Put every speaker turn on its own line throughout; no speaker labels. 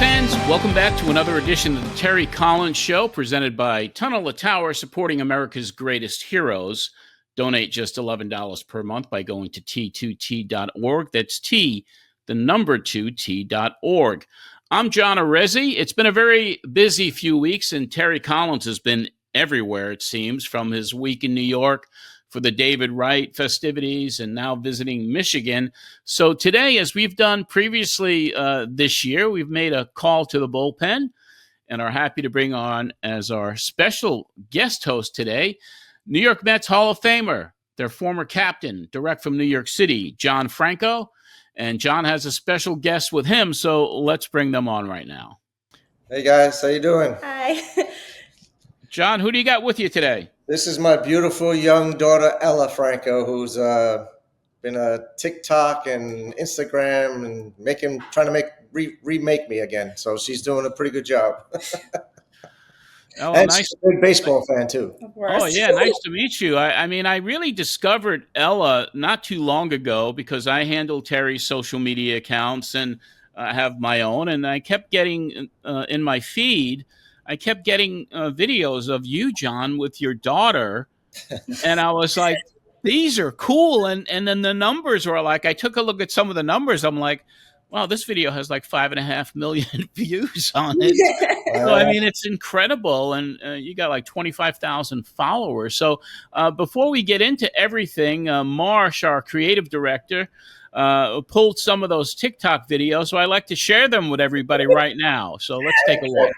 fans, welcome back to another edition of the Terry Collins Show, presented by Tunnel to Tower, supporting America's greatest heroes. Donate just $11 per month by going to t2t.org. That's T, the number 2t.org. I'm John Arezzi. It's been a very busy few weeks, and Terry Collins has been everywhere, it seems, from his week in New York for the David Wright festivities and now visiting Michigan. So today, as we've done previously this year, we've made a call to the bullpen and are happy to bring on as our special guest host today, New York Mets Hall of Famer, their former captain, direct from New York City, John Franco. And John has a special guest with him, so let's bring them on right now.
Hey guys, how you doing?
Hi.
John, who do you got with you today?
This is my beautiful young daughter, Ella Franco, who's been a TikTok and Instagram and trying to remake me again. So she's doing a pretty good job.
Oh,
and
nice.
She's a big baseball fan too.
Oh, yeah, nice to meet you. I mean, I really discovered Ella not too long ago because I handle Terry's social media accounts and have my own, and I kept getting in my feed. I kept getting videos of you, John, with your daughter, and I was like, these are cool. And then the numbers were like, I took a look at some of the numbers. I'm like, wow, this video has like 5.5 million views on it. So, I mean, it's incredible. And you got like 25,000 followers. So before we get into everything, Marsh, our creative director, pulled some of those TikTok videos. So I like to share them with everybody right now. So let's take a look.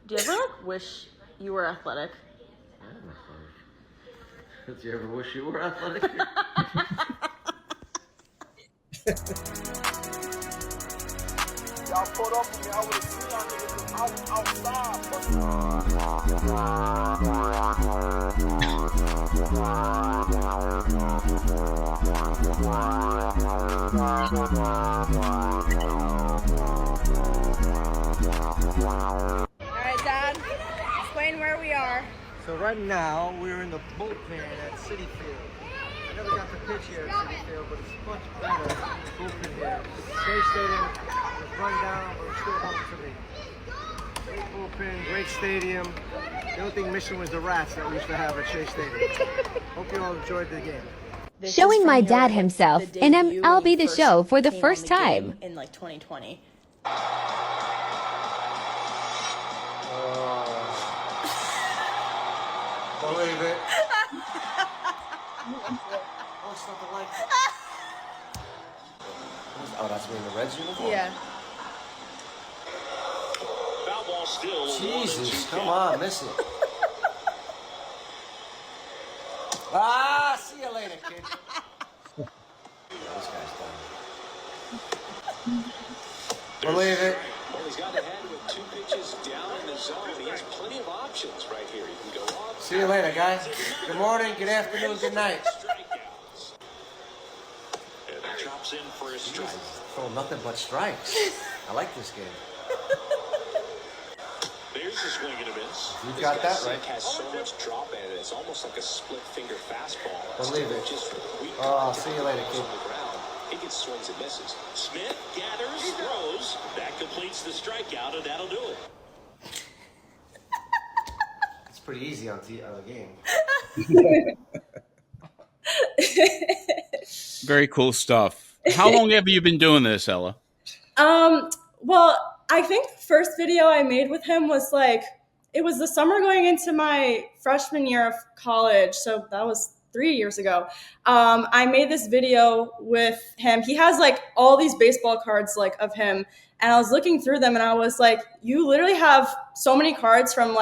Do you ever wish you were athletic?
Did you ever wish you were athletic?
Y'all put up with me, I would have seen y'all niggas outside.
Alright, Dad, explain where we are.
So right now, we're in the bullpen at Citi Field. I never got to pitch here at Citi Field, but it's much better than the bullpen here. Shea Stadium was run down, but it's still home to me. Great bullpen, great stadium. The only thing missing was the rats that we used to have at Shea Stadium. Hope you all enjoyed the game.
Showing my dad himself in MLB The Show for the first time.
In like 2020.
Believe it.
Oh, it's not the light.
Oh, that's me in the Reds uniform?
Yeah.
Foul ball still.
Jesus, come on, miss it.
See you later, kid.
This guy's done.
Believe it.
Well, he's got ahead with 2 pitches down in the zone. He has plenty of options right here. He can go up.
See you later, guys. Good morning, good afternoon, good night.
Strikeouts. And he drops in for a strike.
Throw nothing but strikes. I like this game.
There's a swing and a miss.
You got that right.
Has so much drop in it. It's almost like a split finger fastball.
Believe it.
Just weak
See you later, kid.
on the ground. He gets swings and misses. Smith gathers, throws. That completes the strikeout, and that'll do it.
It's pretty easy on the game.
Very cool stuff. How long have you been doing this, Ella?
Well, I think the first video I made with him was it was the summer going into my freshman year of college. So that was 3 years ago. I made this video with him. He has all these baseball cards of him. And I was looking through them and I was like, you literally have so many cards from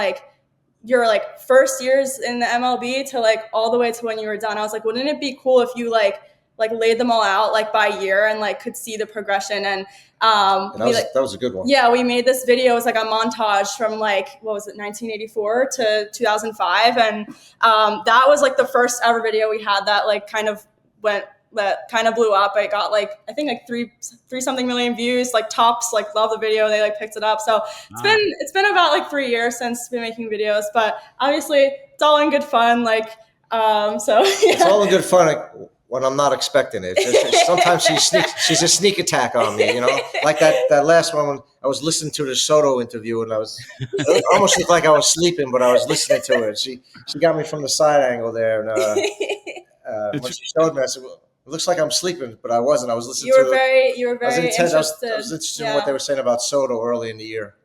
your first years in the MLB to all the way to when you were done. I was like, wouldn't it be cool if you laid them all out by year and could see the progression? And
that was a good one.
Yeah, we made this video. It was a montage from 1984 to 2005, and that was the first ever video we had that kind of blew up. It got I think three something million views. Tops love the video. They picked it up. So it's been about 3 years since we've been making videos, but obviously it's all in good fun. So yeah.
It's all in good fun. when I'm not expecting it. Sometimes she's a sneak attack on me, like that last one when I was listening to the Soto interview and it almost looked like I was sleeping, but I was listening to it. She got me from the side angle there. And when she showed me, I said, well, it looks like I'm sleeping, but I wasn't. I was listening to it.
You were very interested.
I was interested in what they were saying about Soto early in the year.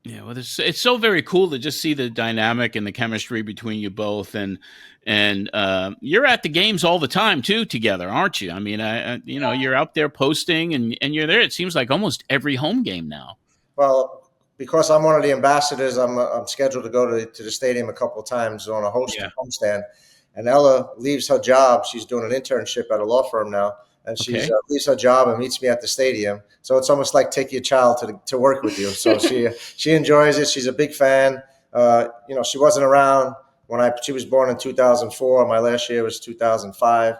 Yeah, well, it's so very cool to just see the dynamic and the chemistry between you both, and you're at the games all the time too together, aren't you? I mean, you're out there posting and you're there. It seems like almost every home game now.
Well, because I'm one of the ambassadors, I'm scheduled to go to the stadium a couple of times on a homestand. And Ella leaves her job. She's doing an internship at a law firm now. And she leaves her job and meets me at the stadium. So it's almost like take your child to work with you. So she enjoys it. She's a big fan. She wasn't around when she was born in 2004. My last year was 2005.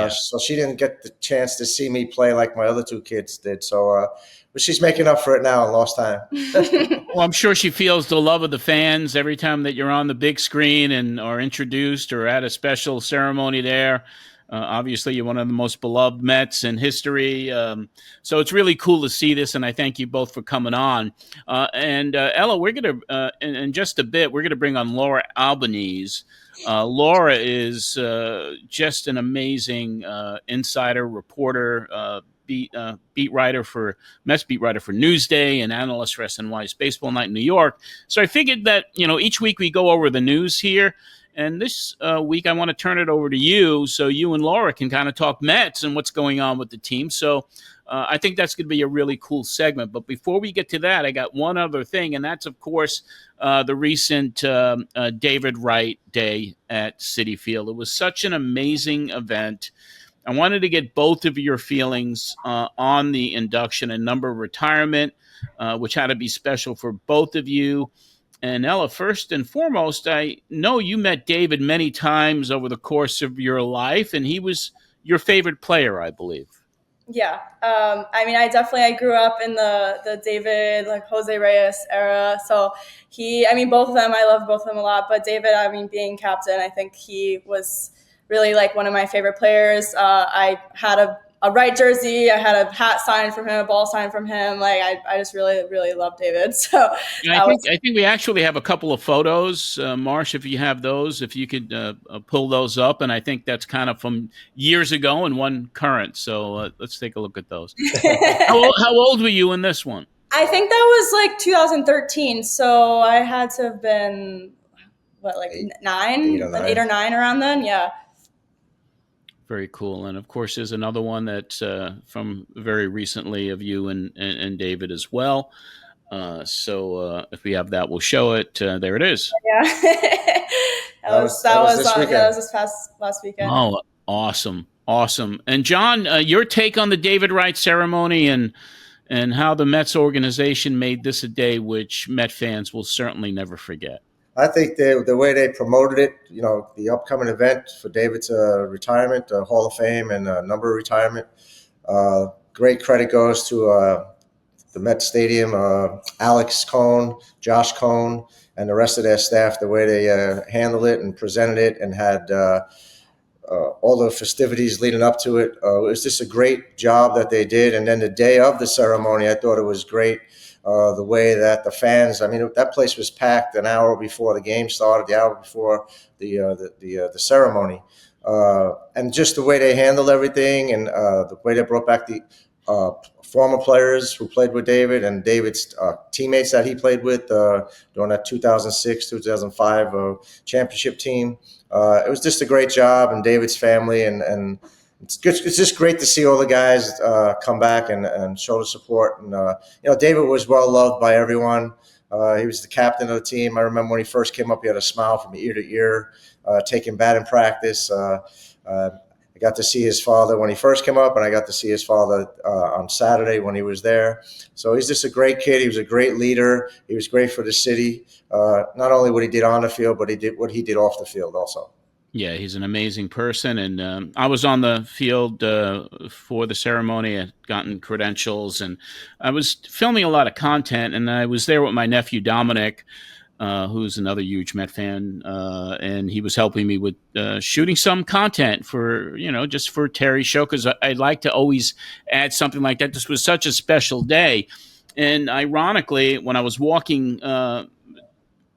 So she didn't get the chance to see me play like my other two kids did. So, but she's making up for it now in lost time.
Well, I'm sure she feels the love of the fans every time that you're on the big screen and are introduced or at a special ceremony there. Obviously, you're one of the most beloved Mets in history. So it's really cool to see this, and I thank you both for coming on. And Ella, we're going to, in just a bit, we're going to bring on Laura Albanese. Laura is just an amazing insider reporter, beat writer for Mets beat writer for Newsday and analyst for SNY's Baseball Night in New York. So I figured that, each week we go over the news here. And this week, I want to turn it over to you so you and Laura can kind of talk Mets and what's going on with the team. So I think that's going to be a really cool segment. But before we get to that, I got one other thing, and that's, of course, the recent David Wright Day at Citi Field. It was such an amazing event. I wanted to get both of your feelings on the induction and number retirement, which had to be special for both of you. And Ella, first and foremost, I know you met David many times over the course of your life, and he was your favorite player, I believe.
Yeah. I grew up in the David, like Jose Reyes era. So both of them, I love both of them a lot. But David, being captain, I think he was really like one of my favorite players. I had a Wright jersey. I had a hat signed from him, a ball signed from him. Like I just really, really love David. So
I think we actually have a couple of photos, Marsh. If you have those, if you could pull those up, and I think that's kind of from years ago and one current. So let's take a look at those. How old were you in this one?
I think that was like 2013. So I had to have been eight or nine around then. Yeah.
Very cool. And of course, there's another one that's from very recently of you and David as well. So if we have that, we'll show it. There it is.
Yeah. that was this past last weekend.
Oh, awesome. Awesome. And John, your take on the David Wright ceremony and how the Mets organization made this a day which Met fans will certainly never forget.
I think the way they promoted it, the upcoming event for David's retirement, Hall of Fame, and number retirement, great credit goes to the Met Stadium, Alex Cohn, Josh Cohn, and the rest of their staff, the way they handled it and presented it and had all the festivities leading up to it. It was just a great job that they did. And then the day of the ceremony, I thought it was great. The way that the fans, that place was packed an hour before the game started, the hour before the ceremony. And just the way they handled everything and the way they brought back the former players who played with David and David's teammates that he played with during that 2006-2005 championship team. It was just a great job, and David's family, and it's just great to see all the guys come back and show the support. And David was well loved by everyone. He was the captain of the team. I remember when he first came up, he had a smile from ear to ear, taking batting practice. I got to see his father when he first came up, and I got to see his father on Saturday when he was there. So he's just a great kid. He was a great leader. He was great for the city. Not only what he did on the field, but what he did off the field also.
Yeah, he's an amazing person. And I was on the field for the ceremony. I'd gotten credentials, and I was filming a lot of content, and I was there with my nephew, Dominic. who's another huge Met fan, and he was helping me with shooting some content for, just for Terry's show, because I like to always add something like that. This was such a special day. And ironically, when I was walking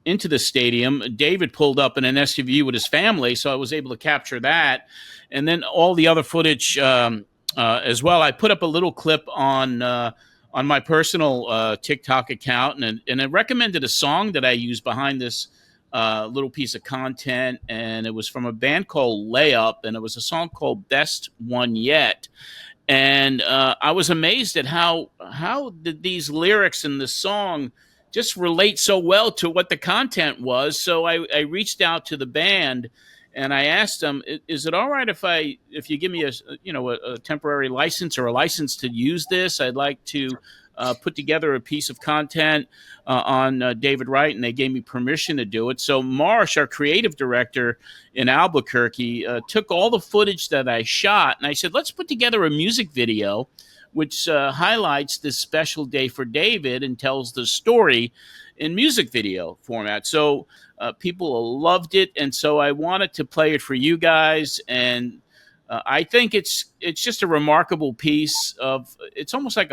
into the stadium, David pulled up in an SUV with his family, so I was able to capture that. And then all the other footage as well. I put up a little clip on my personal TikTok account, and I recommended a song that I used behind this little piece of content, and it was from a band called Layup, and it was a song called Best One Yet. And I was amazed at how did these lyrics in the song just relate so well to what the content was. So I reached out to the band and I asked them, is it all right if you give me a temporary license or a license to use this? I'd like to put together a piece of content on David Wright, and they gave me permission to do it. So Marsh, our creative director in Albuquerque, took all the footage that I shot, and I said, let's put together a music video which highlights this special day for David and tells the story in music video format. So people loved it, and so I wanted to play it for you guys. And I think it's just a remarkable piece of. It's almost like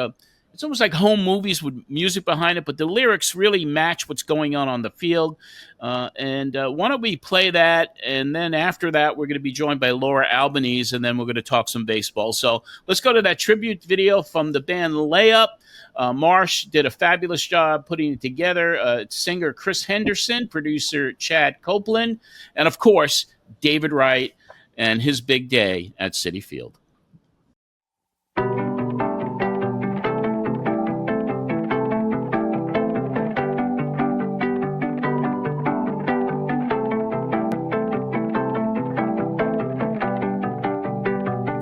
home movies with music behind it, but the lyrics really match what's going on the field. And why don't we play that? And then after that, we're going to be joined by Laura Albanese, and then we're going to talk some baseball. So let's go to that tribute video from the band Layup. Marsh did a fabulous job putting it together. Singer Chris Henderson, producer Chad Copeland, and of course, David Wright and his big day at Citi Field.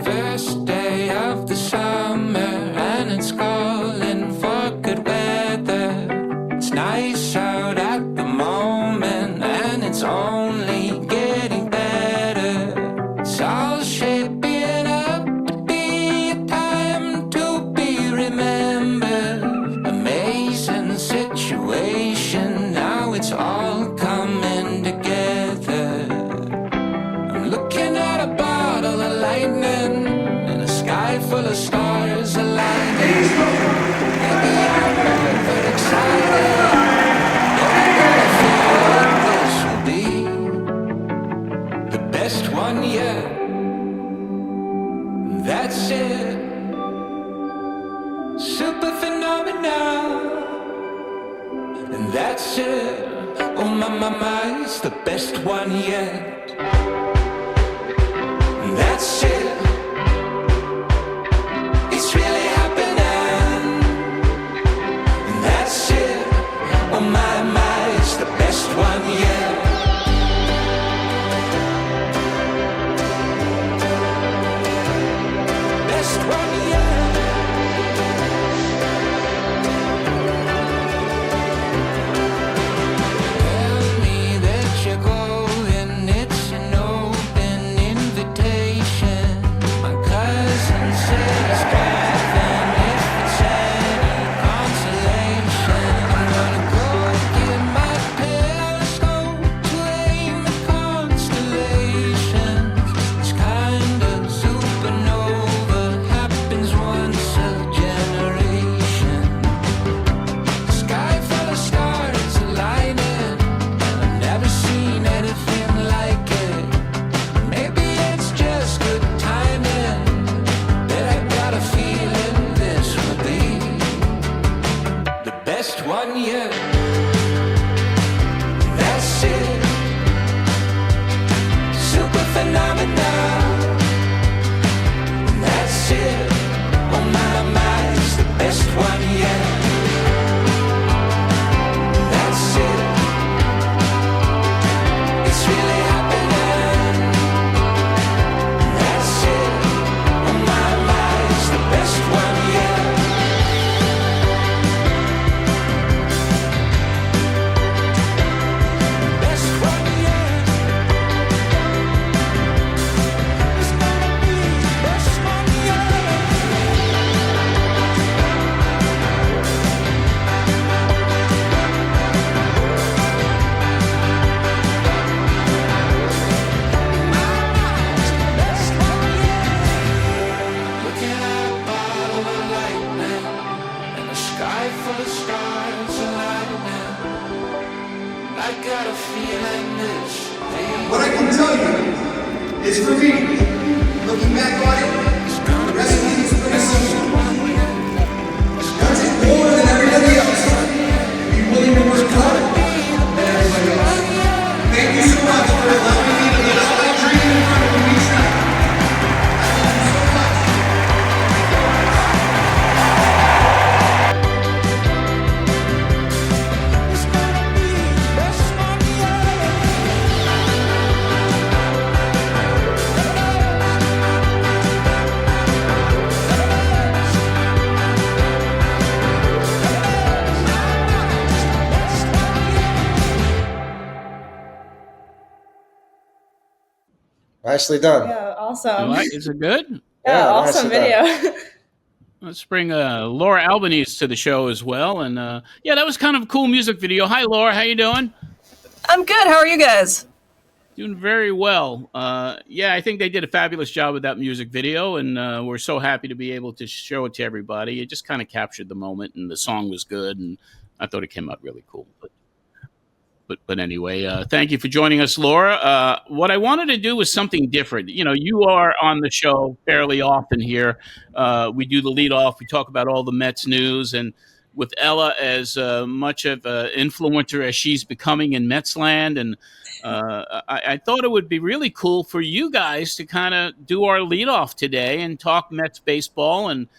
First day of the summer and it's calling for good weather. It's nice out at the moment and it's only getting better. It's all shaping up to be a time to be remembered. Amazing situation, now it's all coming together. I'm looking at a bottle of lightning and a sky full of stars aligning. Maybe I'm over excited, knowing that I feel like this will be the best one yet. That's it. Super phenomenal. And that's it. Oh my, it's the best one yet. And that's it. It's really happening. And that's it. Oh my, it's the best one yet. Best one yet. Tell me that you're going, it's an open invitation. My cousin said he's driving, if it's any consolation. I'm gonna go get my telescope to aim at constellations. This kind of supernova happens once a generation. Sky full of stars aligning, and I've never seen anything like it. Maybe it's just good timing, but I got a feeling this will be the best one yet. That's it. Super phenomenal. That's it. Oh my, it's the best one yet. That's it. It's really happening. That's it. Oh my, it's the best one yet. got a feeling this.
What I can tell you is, for me, looking back on it, wrestling is pretty simple. What's it more than everybody else? Be willing to work harder than everybody else. Thank you so much for allowing me to live out my dream in front of you each night. Thank you so much.
Nicely done.
Yeah, awesome.
Is it good?
Yeah, awesome video.
Let's bring Laura Albanese to the show as well. And yeah, that was kind of a cool music video. Hi, Laura. How you doing?
I'm good. How are you guys?
Doing very well. Yeah, I think they did a fabulous job with that music video, and we're so happy to be able to show it to everybody. It just kind of captured the moment, and the song was good, and I thought it came out really cool. But anyway, thank you for joining us, Laura. What I wanted to do was something different. You know, you are on the show fairly often here. We do the lead off. We talk about all the Mets news, and with Ella as much of an influencer as she's becoming in Mets land, and I thought it would be really cool for you guys to kind of do our lead off today and talk Mets baseball. And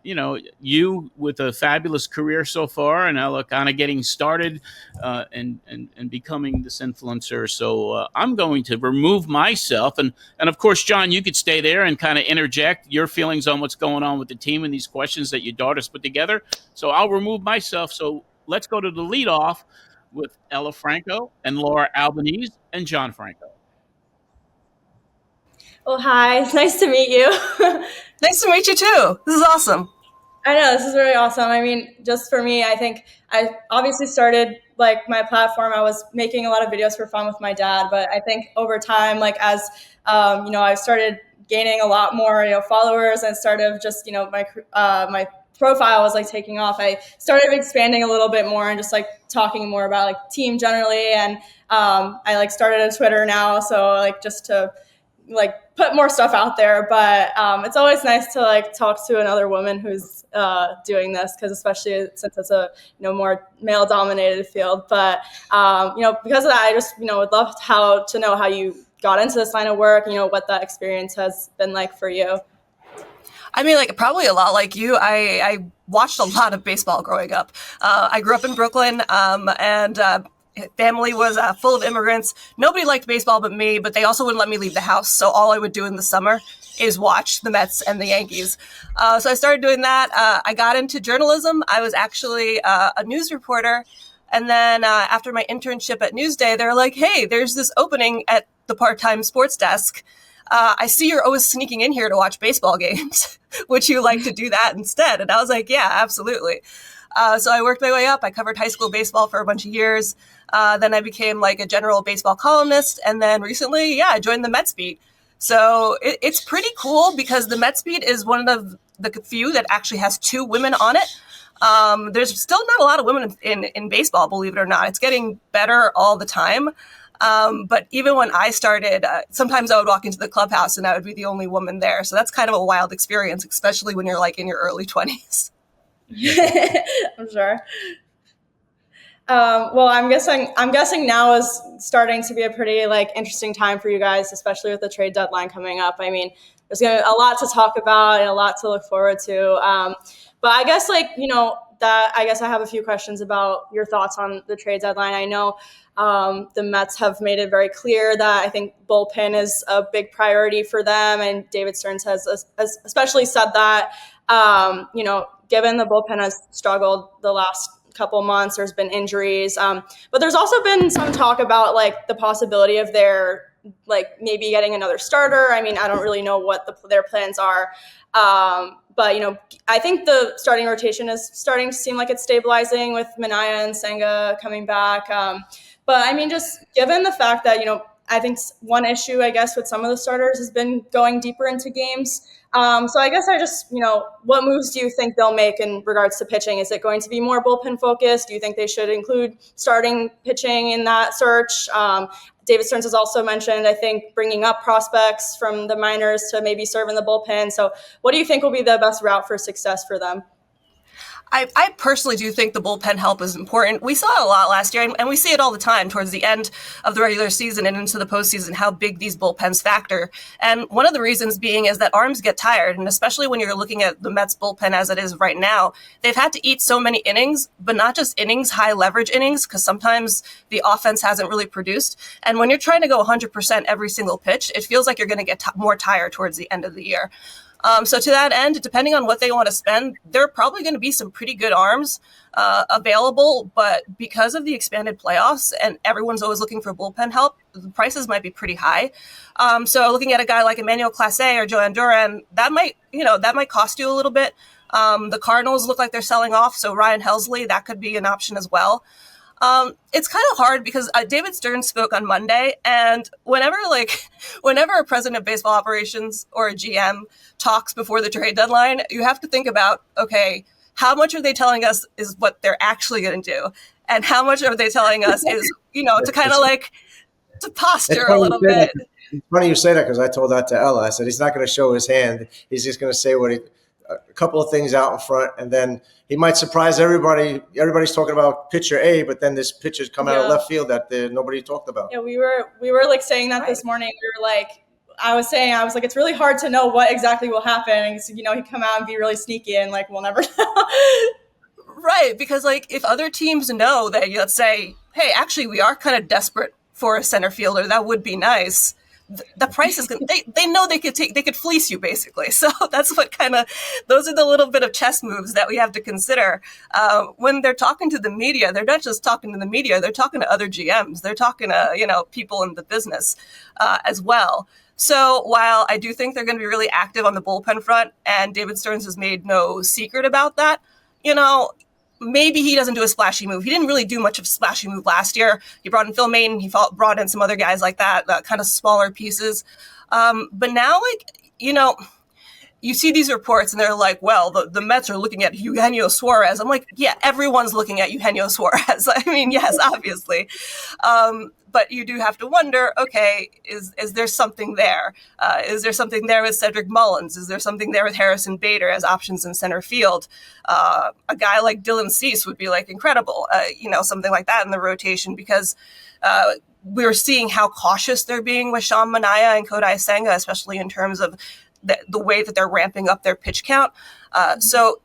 you know, you with a fabulous career so far, and Ella kind of getting started and becoming this influencer. So I'm going to remove myself, and of course, John, you could stay there and kind of interject your feelings on what's going on with the team and these questions that your daughter's put together. So I'll remove myself. So let's go to the leadoff with Ella Franco and Laura Albanese and John Franco.
Well, hi. It's nice to meet you.
Nice to meet you too. This is awesome.
I know, this is really awesome. I mean, just for me, I think I obviously started like my platform. I was making a lot of videos for fun with my dad, but I think over time, like as you know, I started gaining a lot more, you know, followers, and started just, you know, my profile was like taking off. I started expanding a little bit more and just like talking more about like team generally, and I like started a Twitter now, so like just to like put more stuff out there. But it's always nice to like talk to another woman who's doing this, because especially since it's a, you know, more male dominated field. But you know, because of that, I just, you know, would love to know how you got into this line of work, you know, what that experience has been like for you.
I mean, like probably a lot like you. I watched a lot of baseball growing up. I grew up in Brooklyn, and family was full of immigrants. Nobody liked baseball but me, but they also wouldn't let me leave the house. So all I would do in the summer is watch the Mets and the Yankees. So I started doing that. I got into journalism. I was actually a news reporter. And then after my internship at Newsday, they were like, hey, there's this opening at the part-time sports desk. I see you're always sneaking in here to watch baseball games. Would you like to do that instead? And I was like, yeah, absolutely. So I worked my way up. I covered high school baseball for a bunch of years. Then I became like a general baseball columnist. And then recently, I joined the Mets beat. So it's pretty cool because the Mets beat is one of the few that actually has two women on it. There's still not a lot of women in baseball, believe it or not. It's getting better all the time. But even when I started, sometimes I would walk into the clubhouse and I would be the only woman there. So that's kind of a wild experience, especially when you're like in your early 20s.
I'm sure. Well, I'm guessing now is starting to be a pretty like interesting time for you guys, especially with the trade deadline coming up. I mean, there's gonna be a lot to talk about and a lot to look forward to. But I guess like, you know, I have a few questions about your thoughts on the trade deadline. I know the Mets have made it very clear that I think bullpen is a big priority for them, and David Stearns has especially said that. You know, given the bullpen has struggled the last couple months, there's been injuries, but there's also been some talk about like the possibility of their like maybe getting another starter. I mean, I don't really know what their plans are, but you know, I think the starting rotation is starting to seem like it's stabilizing with Minaya and Senga coming back. But I mean, just given the fact that, you know, I think one issue, I guess, with some of the starters has been going deeper into games. So I guess I just, what moves do you think they'll make in regards to pitching? Is it going to be more bullpen focused? Do you think they should include starting pitching in that search? David Stearns has also mentioned, I think, bringing up prospects from the minors to maybe serve in the bullpen. So what do you think will be the best route for success for them?
I personally do think the bullpen help is important. We saw it a lot last year, and we see it all the time towards the end of the regular season and into the postseason, how big these bullpens factor. And one of the reasons being is that arms get tired, and especially when you're looking at the Mets bullpen as it is right now, they've had to eat so many innings, but not just innings, high leverage innings, because sometimes the offense hasn't really produced. And when you're trying to go 100% every single pitch, it feels like you're going to get more tired towards the end of the year. So to that end, depending on what they want to spend, there are probably going to be some pretty good arms available. But because of the expanded playoffs and everyone's always looking for bullpen help, the prices might be pretty high. So looking at a guy like Emmanuel Clase or Joan Duran, that might cost you a little bit. The Cardinals look like they're selling off, so Ryan Helsley, that could be an option as well. It's kind of hard because David Stearns spoke on Monday, and whenever a president of baseball operations or a GM talks before the trade deadline, you have to think about, okay, how much are they telling us is what they're actually going to do, and how much are they telling us is, to kind of to posture a little bit.
It's funny you say that because I told that to Ella. I said he's not going to show his hand. He's just going to say a couple of things out in front, and then he might surprise everybody. Everybody's talking about pitcher A, but then this pitcher's come out of left field that nobody talked about.
Yeah, we were saying that this morning. We were I was like, it's really hard to know what exactly will happen. And so, he'd come out and be really sneaky, and we'll never know.
Right, because if other teams know that, let's say, hey, actually we are kind of desperate for a center fielder, that would be nice. The price is they know they could fleece you basically. So that's what those are the little bit of chess moves that we have to consider when they're talking to the media. They're not just talking to the media; they're talking to other GMs. They're talking to people in the business as well. So while I do think they're going to be really active on the bullpen front, and David Stearns has made no secret about that, maybe he doesn't do a splashy move. He didn't really do much of a splashy move last year. He brought in Phil Maton. He brought in some other guys like that, kind of smaller pieces. But now, you see these reports and they're like, well, the Mets are looking at Eugenio Suarez. I'm like, yeah, everyone's looking at Eugenio Suarez. I mean, yes, obviously. But you do have to wonder, okay, is there something there? Is there something there with Cedric Mullins? Is there something there with Harrison Bader as options in center field? A guy like Dylan Cease would be incredible, something like that in the rotation, because we're seeing how cautious they're being with Sean Manaea and Kodai Senga, especially in terms of the way that they're ramping up their pitch count. So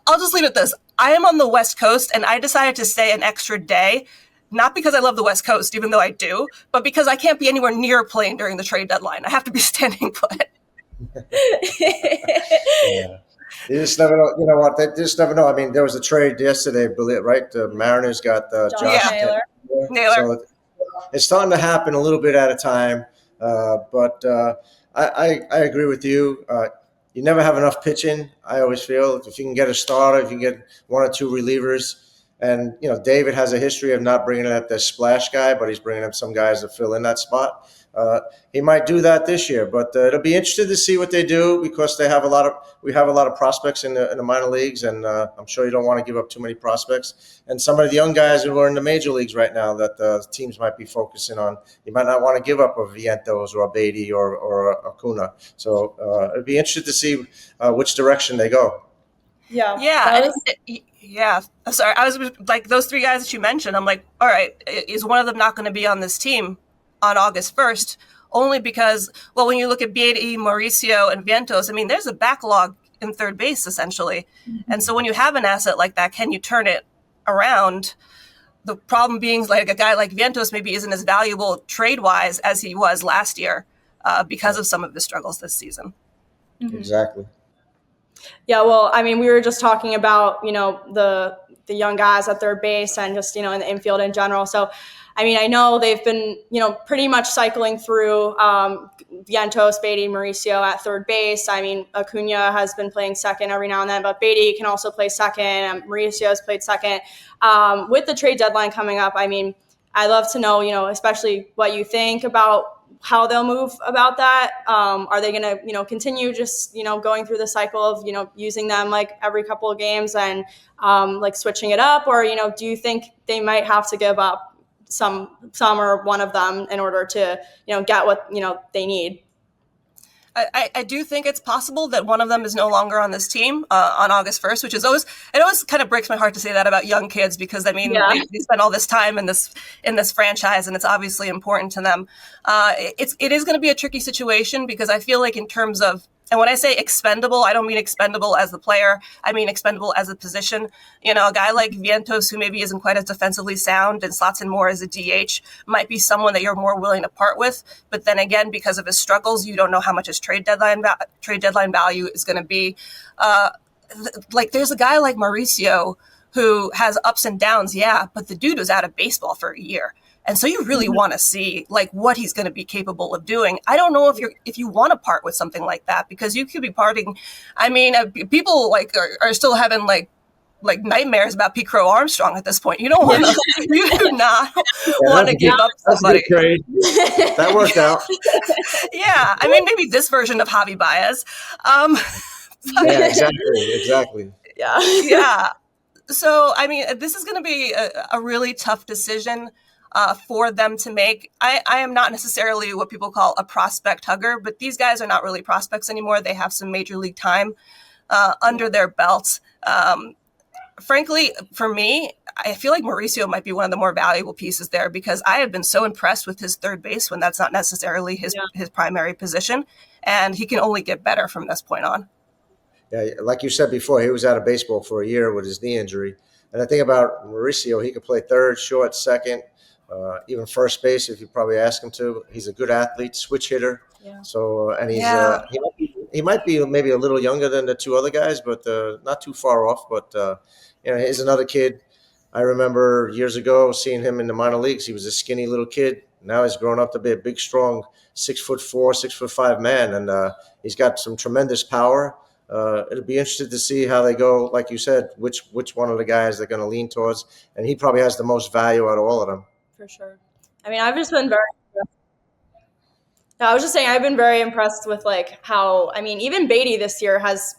I'll just leave it at this. I am on the West Coast, and I decided to stay an extra day, not because I love the West Coast, even though I do, but because I can't be anywhere near a plane during the trade deadline. I have to be standing put.
Yeah. You just never know. You know what? They just never know. I mean, there was a trade yesterday, right? The Mariners got Josh
Naylor.
So it's starting to happen a little bit at a time. But I agree with you. You never have enough pitching. I always feel if you can get a starter, if you can get one or two relievers. And, David has a history of not bringing up the splash guy, but he's bringing up some guys to fill in that spot. He might do that this year, but it'll be interesting to see what they do because we have a lot of prospects in the minor leagues, and I'm sure you don't want to give up too many prospects. And some of the young guys who are in the major leagues right now that teams might be focusing on, you might not want to give up a Vientos or a Beatty or a Acuna. So it'll be interesting to see which direction they go.
Yeah. Yeah. Sorry. I was those three guys that you mentioned. I'm like, all right, is one of them not going to be on this team on August 1st? Only because, when you look at Beatty, Mauricio, and Vientos, I mean, there's a backlog in third base essentially. Mm-hmm. And so when you have an asset like that, can you turn it around? The problem being a guy like Vientos maybe isn't as valuable trade-wise as he was last year because of some of the struggles this season.
Mm-hmm. Exactly.
Yeah, well, I mean, we were just talking about, the young guys at third base and just, in the infield in general. So, I mean, I know they've been, pretty much cycling through Vientos, Beatty, Mauricio at third base. I mean, Acuna has been playing second every now and then, but Beatty can also play second. Mauricio has played second. With the trade deadline coming up, I mean, I'd love to know, especially what you think about how they'll move about that. Are they going to, continue just, going through the cycle of, using them like every couple of games and like switching it up? Or, do you think they might have to give up some or one of them in order to, get what, they need?
I do think it's possible that one of them is no longer on this team on August 1st, which is always kind of breaks my heart to say that about young kids, because I mean, they spend all this time in this franchise, and it's obviously important to them. It is going to be a tricky situation, because I feel like in terms of, and when I say expendable, I don't mean expendable as the player. I mean expendable as a position. A guy like Vientos, who maybe isn't quite as defensively sound and slots in more as a DH, might be someone that you're more willing to part with. But then again, because of his struggles, you don't know how much his trade deadline value is going to be. Like there's a guy like Mauricio who has ups and downs, but the dude was out of baseball for a year. And so you really want to see like what he's going to be capable of doing. I don't know if you want to part with something like that, because you could be parting. I mean, people like are still having like nightmares about Pete Crow Armstrong at this point. You don't want to. You do not want to give up somebody.
That worked out.
Yeah, I mean, maybe this version of Javi Baez.
Yeah, exactly.
Yeah. So, I mean, this is going to be a really tough decision for them to make. I am not necessarily what people call a prospect hugger, but these guys are not really prospects anymore. They have some major league time under their belts. Frankly, for me, I feel like Mauricio might be one of the more valuable pieces there, because I have been so impressed with his third base when that's not necessarily his primary position, and he can only get better from this point on.
Yeah, like you said before, he was out of baseball for a year with his knee injury. And I think about Mauricio, he could play third, short, second, even first base if you probably ask him to. He's a good athlete, switch hitter.
Yeah.
So, and he might be maybe a little younger than the two other guys, but not too far off. But he's another kid. I remember years ago seeing him in the minor leagues. He was a skinny little kid. Now he's grown up to be a big, strong 6'4", 6'5" man, and he's got some tremendous power. It'll be interesting to see how they go. Like you said, which one of the guys they're going to lean towards, and he probably has the most value out of all of them.
For sure. I mean, I've just been very. I was just saying, I've been very impressed with like how. I mean, even Beatty this year has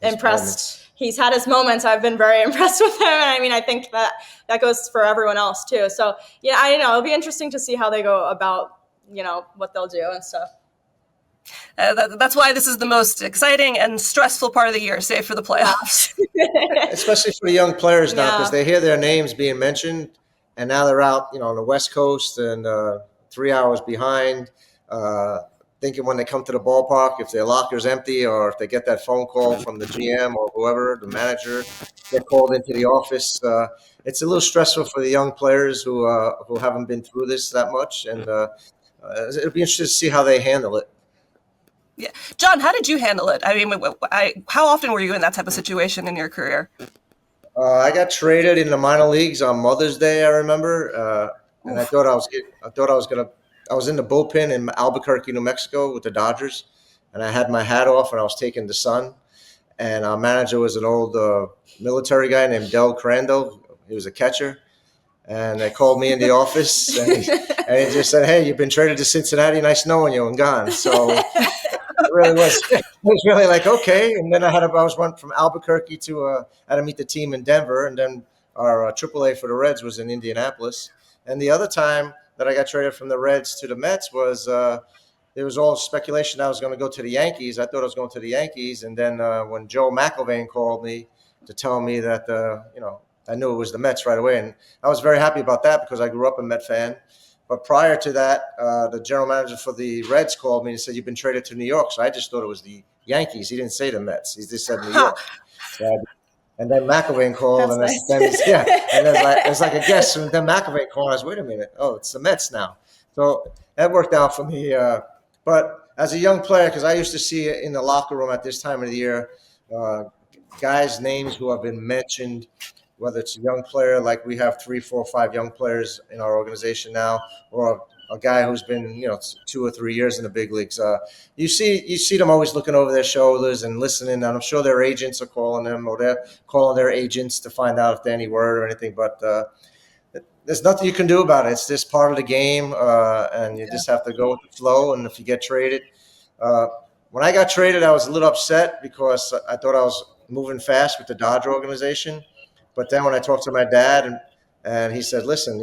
impressed. Moments. He's had his moments. I've been very impressed with him, and I mean, I think that goes for everyone else too. So yeah, I don't know. It'll be interesting to see how they go about what they'll do and stuff.
That's why this is the most exciting and stressful part of the year, save for the playoffs.
Especially for the young players now, because they hear their names being mentioned, and now they're out, on the West Coast and 3 hours behind, thinking when they come to the ballpark, if their locker's empty or if they get that phone call from the GM or whoever, the manager, get called into the office. It's a little stressful for the young players who haven't been through this that much, and it'll be interesting to see how they handle it.
Yeah, John, how did you handle it? I mean, how often were you in that type of situation in your career?
I got traded in the minor leagues on Mother's Day, I remember, and I was in the bullpen in Albuquerque, New Mexico, with the Dodgers, and I had my hat off and I was taking the sun, and our manager was an old military guy named Del Crandall. He was a catcher, and they called me in the office, and he just said, "Hey, you've been traded to Cincinnati. Nice knowing you," and gone. So. It really was. It was really like, okay. And then I went from Albuquerque to had to meet the team in Denver, and then our AAA for the Reds was in Indianapolis. And the other time that I got traded from the Reds to the Mets was there was all speculation I was going to go to the Yankees. I thought I was going to the Yankees, and then when Joe McIlvaine called me to tell me that I knew it was the Mets right away, and I was very happy about that because I grew up a Met fan. But prior to that, the general manager for the Reds called me and said, "You've been traded to New York." So I just thought it was the Yankees. He didn't say the Mets. He just said New York. And then McIlvaine called, and
nice.
then there's like a guess. And then McIlvaine called. I was, wait a minute. Oh, it's the Mets now. So that worked out for me. But as a young player, because I used to see it in the locker room at this time of the year, guys' names who have been mentioned, whether it's a young player, like we have 3, 4, 5 young players in our organization now, or a guy who's been, 2 or 3 years in the big leagues. You see them always looking over their shoulders and listening, and I'm sure their agents are calling them, or they're calling their agents to find out if they're any word or anything. But there's nothing you can do about it. It's just part of the game, and you just have to go with the flow. And if you get traded, when I got traded, I was a little upset because I thought I was moving fast with the Dodger organization. But then when I talked to my dad, and he said, listen,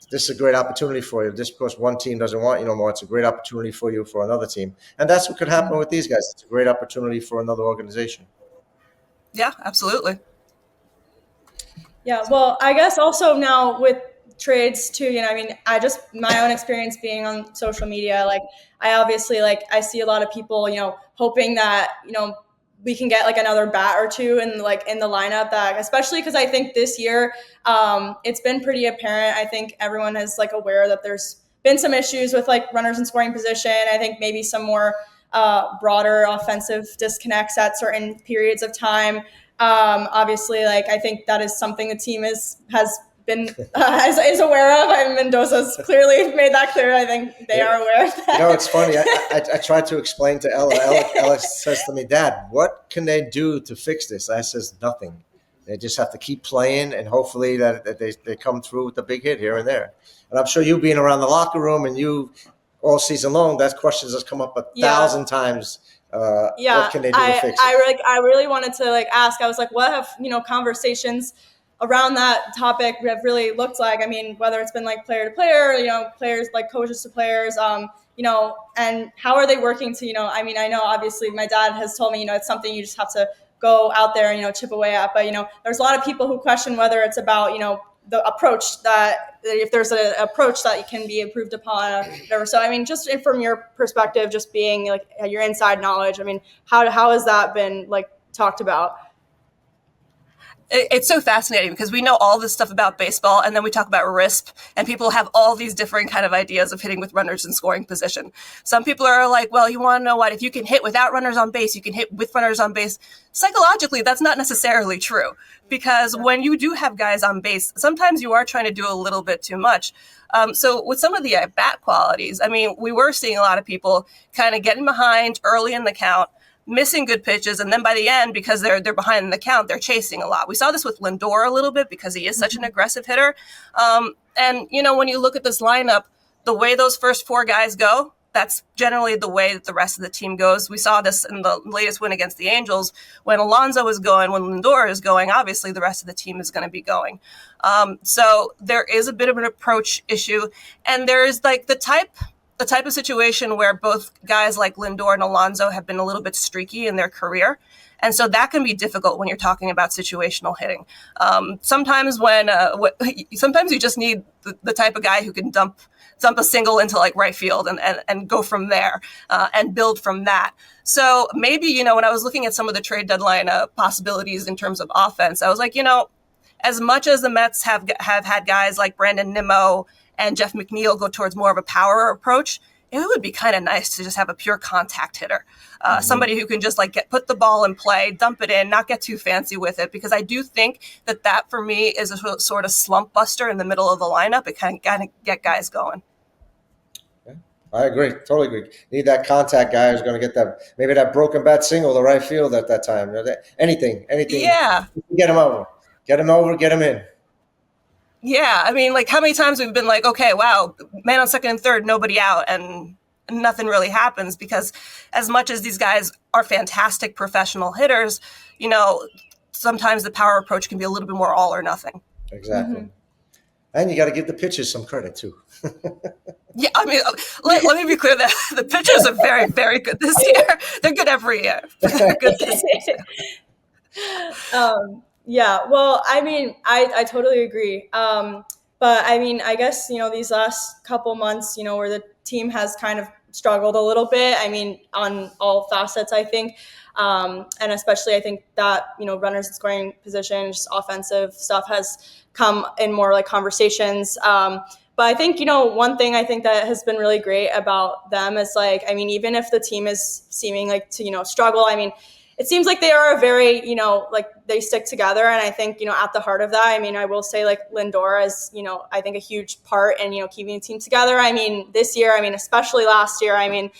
this is a great opportunity for you. Just because one team doesn't want you no more, it's a great opportunity for you for another team. And that's what could happen with these guys. It's a great opportunity for another organization.
Yeah, absolutely.
Yeah, well, I guess also now with trades too, my own experience being on social media, I obviously I see a lot of people, hoping that, we can get another bat or two in the lineup, that especially because I think this year it's been pretty apparent. I think everyone is aware that there's been some issues with runners in scoring position. I think maybe some more broader offensive disconnects at certain periods of time. Obviously, I think that is something the team has been is aware of. And Mendoza's clearly made that clear. I think they are aware of that.
It's funny. I tried to explain to Ella. Ella says to me, Dad, what can they do to fix this? I says, nothing. They just have to keep playing, and hopefully that they come through with a big hit here and there. And I'm sure you being around the locker room and you all season long, that question has come up 1,000 times. What can they do to fix it?
I really wanted to ask. I was what have conversations around that topic have really looked like? I mean, whether it's been player to player, players coaches to players, and how are they working to I know obviously my dad has told me it's something you just have to go out there and chip away at. But there's a lot of people who question whether it's about the approach, that if there's an approach that can be improved upon or whatever. So, I mean, just from your perspective, just being your inside knowledge, I mean, how has that been talked about?
It's so fascinating because we know all this stuff about baseball, and then we talk about RISP, and people have all these different kind of ideas of hitting with runners in scoring position. Some people are like, well, you want to know what? If you can hit without runners on base, you can hit with runners on base. Psychologically, that's not necessarily true, because when you do have guys on base, sometimes you are trying to do a little bit too much. So with some of the bat qualities, I mean, we were seeing a lot of people kind of getting behind early in the count, missing good pitches, and then by the end, because they're behind in the count, they're chasing a lot. We saw this with Lindor a little bit because he is such an aggressive hitter. And when you look at this lineup, the way those first four guys go, that's generally the way that the rest of the team goes. We saw this in the latest win against the Angels. When Alonso is going, when Lindor is going, obviously the rest of the team is going to be going. So there is a bit of an approach issue, and there is the type of situation where both guys like Lindor and Alonso have been a little bit streaky in their career. And so that can be difficult when you're talking about situational hitting. Sometimes sometimes you just need the type of guy who can dump a single into right field and go from there and build from that. So maybe, when I was looking at some of the trade deadline possibilities in terms of offense, I was as much as the Mets have had guys like Brandon Nimmo and Jeff McNeil go towards more of a power approach, it would be kind of nice to just have a pure contact hitter, somebody who can just put the ball in play, dump it in, not get too fancy with it. Because I do think that for me is a sort of slump buster in the middle of the lineup. It kind of get guys going.
Yeah, I agree, totally agree. Need that contact guy who's going to get that broken bat single to right field at that time. Anything.
Yeah,
get him over, get him in.
Yeah, I mean, how many times we've been okay, wow, man on second and third, nobody out, and nothing really happens, because as much as these guys are fantastic professional hitters, sometimes the power approach can be a little bit more all or nothing.
Exactly. Mm-hmm. And you got to give the pitchers some credit, too.
Yeah, I mean, let me be clear that the pitchers are very, very good this year. They're good every year. They're good this year.
Yeah, well, I mean, I totally agree. But I mean, I guess, these last couple months, where the team has kind of struggled a little bit, I mean, on all facets, I think. And especially, I think that, runners in scoring position, just offensive stuff has come in more conversations. But I think, one thing I think that has been really great about them is I mean, even if the team is seeming to, struggle, I mean, it seems like they are a very, they stick together. And I think, at the heart of that, I mean, I will say Lindor is, I think a huge part in, keeping the team together. I mean, this year, I mean, especially last year, I mean,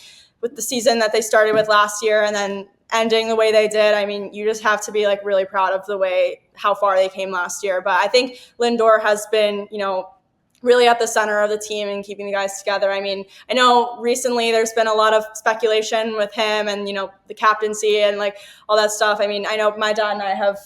with the season that they started with last year and then ending the way they did, I mean, you just have to be really proud of how far they came last year. But I think Lindor has been, really at the center of the team and keeping the guys together. I mean, I know recently there's been a lot of speculation with him and, the captaincy and like all that stuff. I mean, I know my dad and I have,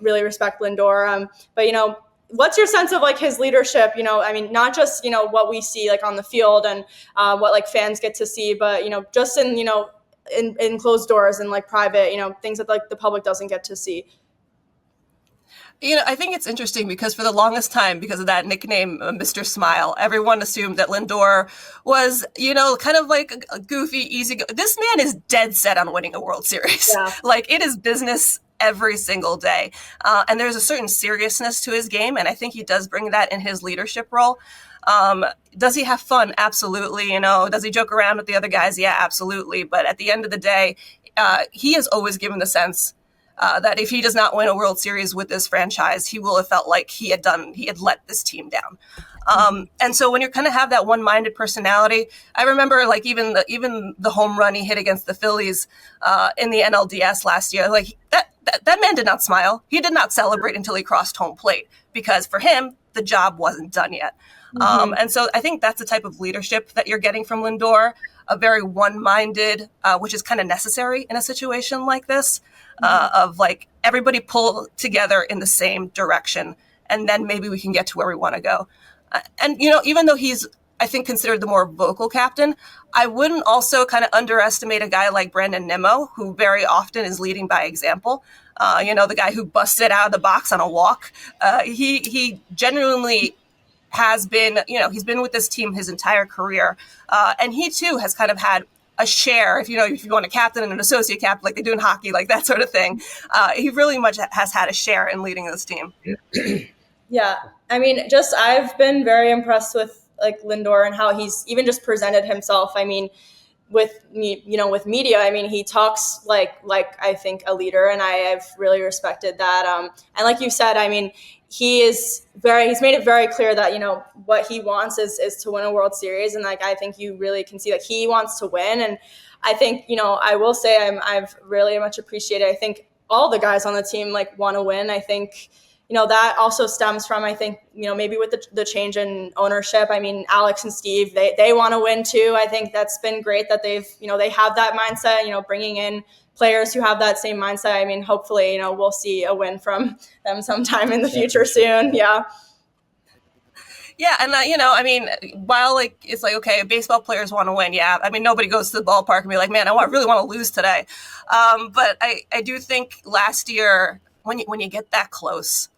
really respect Lindor. But, what's your sense of like his leadership? I mean, not just, what we see like on the field and what like fans get to see, but, just in closed doors and like private, things that like the public doesn't get to see.
I think it's interesting because for the longest time, because of that nickname, Mr. Smile, everyone assumed that Lindor was, kind of like a goofy, easy. This man is dead set on winning a World Series.
Yeah.
Like, it is business every single day. And there's a certain seriousness to his game. And I think he does bring that in his leadership role. Does he have fun? Absolutely. Does he joke around with the other guys? Yeah, absolutely. But at the end of the day, he has always given the sense that if he does not win a World Series with this franchise, he will have felt like he had let this team down. And so when you kind of have that one-minded personality, I remember like even the home run he hit against the Phillies in the NLDS last year, like that man did not smile. He did not celebrate until he crossed home plate because for him, the job wasn't done yet. And so I think that's the type of leadership that you're getting from Lindor, a very one-minded, which is kind of necessary in a situation like this, of like everybody pull together in the same direction, and then maybe we can get to where we want to go. And, even though he's, I think, considered the more vocal captain, I wouldn't also kind of underestimate a guy like Brandon Nimmo, who very often is leading by example. The guy who busted out of the box on a walk. He genuinely has been, he's been with this team his entire career. And he too has kind of had a share, if you want a captain and an associate captain, like they do in hockey, like that sort of thing. He really much has had a share in leading this team.
Yeah. I mean, I've been very impressed with like Lindor and how he's even just presented himself. I mean, with media, I mean, he talks like I think a leader, and I've really respected that. And like you said, I mean, he's made it very clear that, what he wants is to win a World Series. And like, I think you really can see that he wants to win. And I think, I will say I've really much appreciated, I think all the guys on the team like want to win. I think, that also stems from, I think, maybe with the change in ownership. I mean, Alex and Steve, they want to win too. I think that's been great that they've, they have that mindset, bringing in players who have that same mindset. I mean, hopefully, we'll see a win from them sometime in the future soon. Yeah.
Yeah. And, I mean, while like, it's like, okay, baseball players want to win. Yeah. I mean, nobody goes to the ballpark and be like, man, I really want to lose today. But I do think last year when you get that close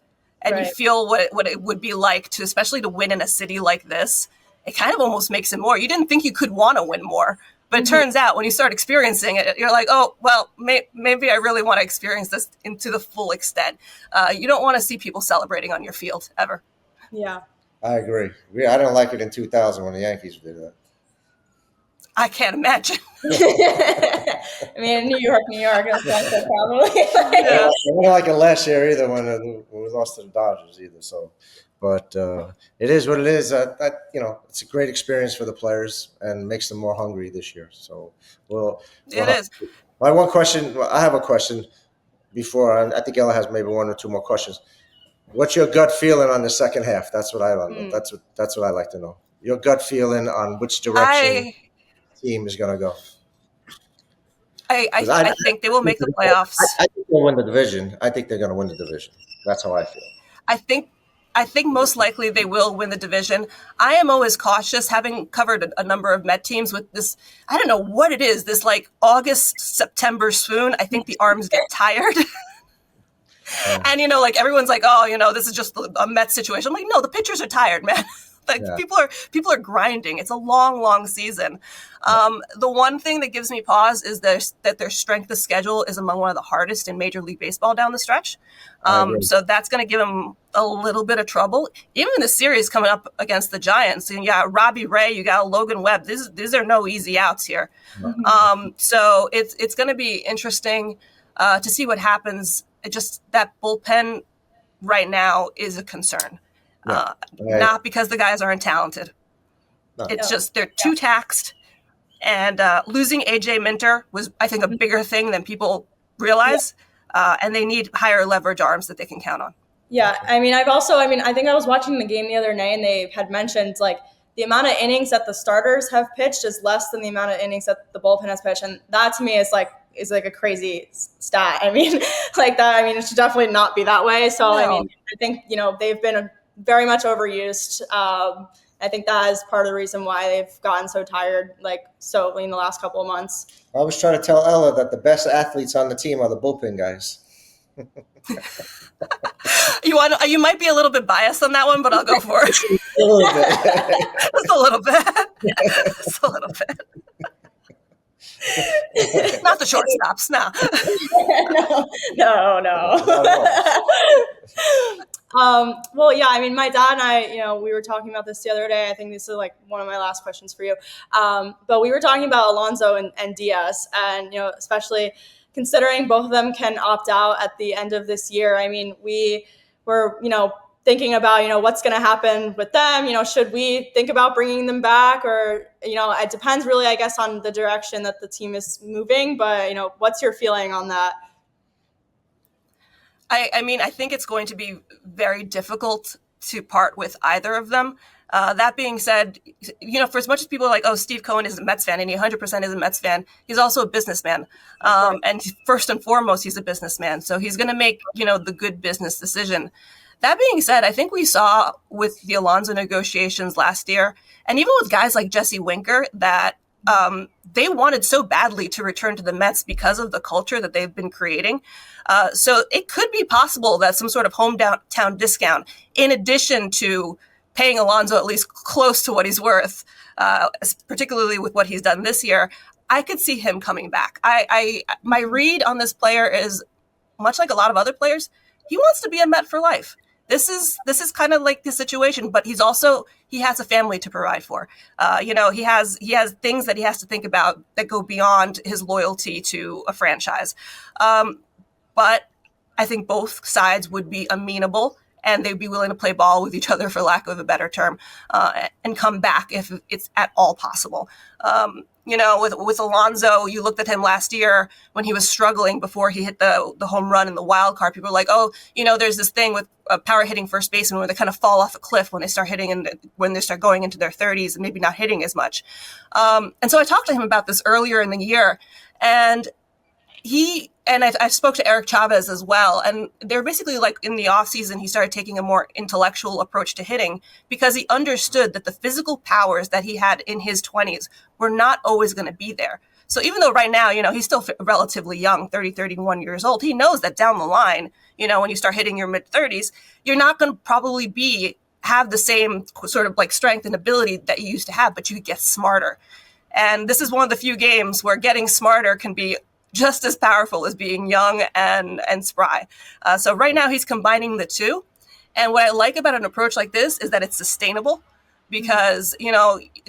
and you feel what it would be like to, especially to win in a city like this, it kind of almost makes it more. You didn't think you could want to win more. But it turns out when you start experiencing it, you're like, oh, well, maybe I really want to experience this to the full extent. You don't want to see people celebrating on your field ever.
Yeah.
I agree. I didn't like it in 2000 when the Yankees did that.
I can't imagine.
I mean, New York, that's probably.
I didn't like it last year either when we lost to the Dodgers either. So, but it is what it is. It's a great experience for the players and makes them more hungry this year. So,
it is.
My one question. I have a question. Before I think Ella has maybe one or two more questions. What's your gut feeling on the second half? That's what I want. That's what I like to know. Your gut feeling on which direction team is going to go.
I think they will make the playoffs.
I think they'll win the division. I think they're going to win the division. That's how I feel.
I think most likely they will win the division. I am always cautious, having covered a number of Met teams with this. I don't know what it is. This like August, September swoon. I think the arms get tired. And, like everyone's like, oh, this is just a Mets situation. I'm like, no, the pitchers are tired, man. People are grinding. It's a long, long season. The one thing that gives me pause is that their strength of schedule is among one of the hardest in Major League Baseball down the stretch. So that's going to give them a little bit of trouble. Even the series coming up against the Giants, and you got Robbie Ray, you got Logan Webb. These are no easy outs here. So it's going to be interesting to see what happens. Just that bullpen right now is a concern. Not because the guys aren't talented. No. It's just they're too taxed. And losing AJ Minter was, I think, a bigger thing than people realize. And they need higher leverage arms that they can count on.
Yeah, I mean, I think I was watching the game the other night, and they had mentioned like the amount of innings that the starters have pitched is less than the amount of innings that the bullpen has pitched, and that to me is like a crazy stat. I mean, like that. I mean, it should definitely not be that way. So I mean, I think they've been very much overused. I think that is part of the reason why they've gotten so tired, so in the last couple of months.
I was trying to tell Ella that the best athletes on the team are the bullpen guys.
You might be a little bit biased on that one, but I'll go for it.
A little bit.
Just a little bit. Just a little bit. Not the shortstops, no.
No. Well, yeah, I mean, my dad and I, we were talking about this the other day. I think this is like one of my last questions for you. But we were talking about Alonso and Diaz, and, especially considering both of them can opt out at the end of this year. I mean, we were, thinking about, what's going to happen with them. Should we think about bringing them back, or, it depends really, I guess, on the direction that the team is moving. But, what's your feeling on that?
I mean, I think it's going to be very difficult to part with either of them. That being said, for as much as people are like, oh, Steve Cohen is a Mets fan, and he 100% is a Mets fan, he's also a businessman. And first and foremost, he's a businessman. So he's going to make, the good business decision. That being said, I think we saw with the Alonso negotiations last year, and even with guys like Jesse Winker, that they wanted so badly to return to the Mets because of the culture that they've been creating. So it could be possible that some sort of hometown discount, in addition to paying Alonso at least close to what he's worth, particularly with what he's done this year, I could see him coming back. My read on this player is, much like a lot of other players, he wants to be a Met for life. This is kind of like the situation, but he has a family to provide for. He has things that he has to think about that go beyond his loyalty to a franchise. But I think both sides would be amenable, and they'd be willing to play ball with each other, for lack of a better term, and come back if it's at all possible. With Alonso, you looked at him last year when he was struggling before he hit the home run in the wild card. People were like, oh, there's this thing with power hitting first baseman where they kind of fall off a cliff when they start hitting and when they start going into their 30s and maybe not hitting as much. And so I talked to him about this earlier in the year, and I spoke to Eric Chavez as well. And they're basically like in the off season, he started taking a more intellectual approach to hitting because he understood that the physical powers that he had in his 20s were not always going to be there. So even though right now, he's still relatively young, 30, 31 years old, he knows that down the line, when you start hitting your mid 30s, you're not going to probably have the same sort of like strength and ability that you used to have, but you get smarter. And this is one of the few games where getting smarter can be just as powerful as being young and spry. So right now he's combining the two. And what I like about an approach like this is that it's sustainable because,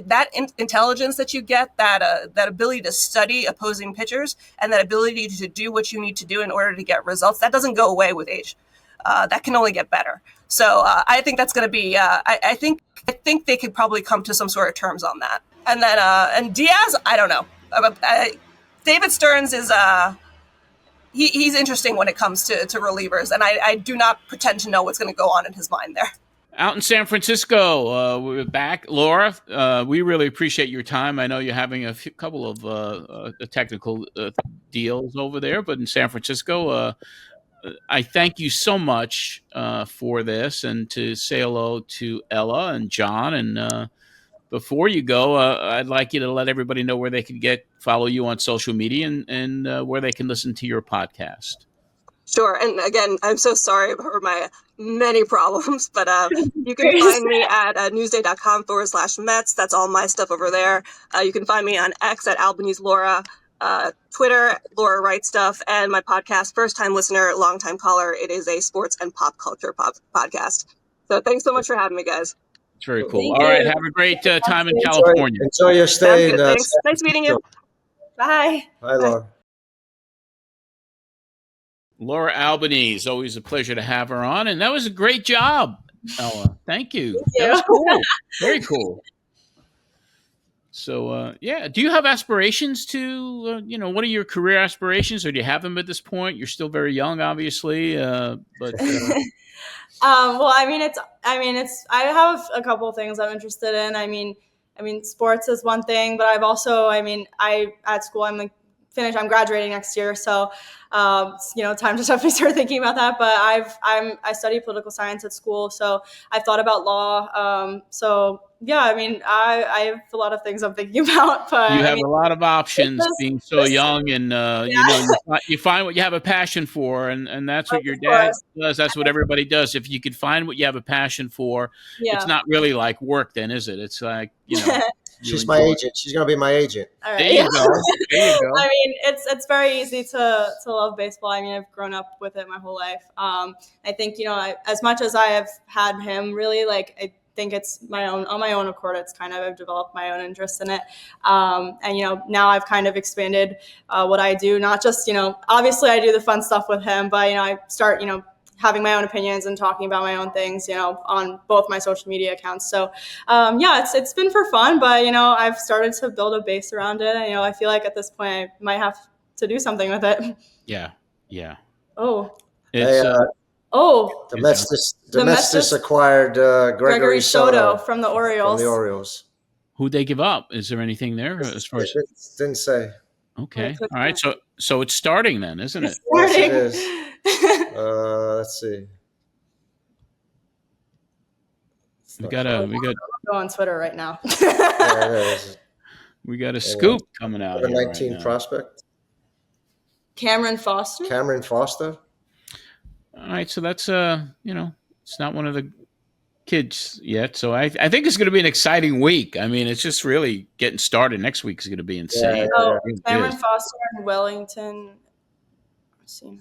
that intelligence that you get, that ability to study opposing pitchers and that ability to do what you need to do in order to get results, that doesn't go away with age. That can only get better. So I think that's going to be, I think they could probably come to some sort of terms on that. And then, and Diaz, I don't know. David Stearns is he's interesting when it comes to relievers, and I do not pretend to know what's going to go on in his mind there.
Out in San Francisco, we're back. Laura, we really appreciate your time. I know you're having a couple of technical deals over there, but in San Francisco, I thank you so much for this, and to say hello to Ella and John. And before you go, I'd like you to let everybody know where they can follow you on social media and where they can listen to your podcast.
Sure. And again, I'm so sorry for my many problems, but you can find me at newsday.com/Mets. That's all my stuff over there. You can find me on X at Albanese Laura, Twitter, Laura Wright stuff, and my podcast, first time listener, long time caller. It is a sports and pop culture podcast. So thanks so much for having me, guys.
It's very cool. All right. Have a great time in California.
Enjoy your stay.
Thanks. Nice meeting you.
Bye.
Bye, Laura.
Laura Albanese, always a pleasure to have her on. And that was a great job, Ella. Thank you.
Thank you.
That was cool. Very cool. So, yeah. Do you have aspirations to, what are your career aspirations, or do you have them at this point? You're still very young, obviously, but.
Well, I have a couple of things I'm interested in. I mean, sports is one thing, but I've also, at school, I'm graduating next year. So, time to definitely start thinking about that. But I study political science at school. So I've thought about law. So yeah, I have a lot of things I'm thinking about, but
you have a lot of options being so young, and you find what you have a passion for, and that's what your dad does. That's what everybody does. If you could find what you have a passion for, it's not really like work, then, is it? It's like
She's my agent. She's gonna be my agent.
All right.
There you go. There you go.
It's very easy to love baseball. I've grown up with it my whole life. I think as much as I have had him, really, I think it's on my own accord. It's kind of, I've developed my own interest in it. And now I've kind of expanded what I do. Not just obviously I do the fun stuff with him, but I start having my own opinions and talking about my own things, on both my social media accounts. So, it's been for fun, but, I've started to build a base around it. And, I feel like at this point I might have to do something with it.
Yeah. Yeah.
Oh,
it's,
the Mets just acquired Gregory Soto
from the Orioles.
Who'd
they give up? Is there anything there as far as?
Didn't say.
Okay. All right. So it's starting then, isn't it?
Yes, it is. Let's see.
We got go
on Twitter right now.
We got a scoop coming out.
The 19 prospect.
Cameron Foster.
All right, so that's it's not one of the kids yet. So I think it's going to be an exciting week. It's just really getting started. Next week is going to be insane.
Cameron Foster and Wellington. Let's see.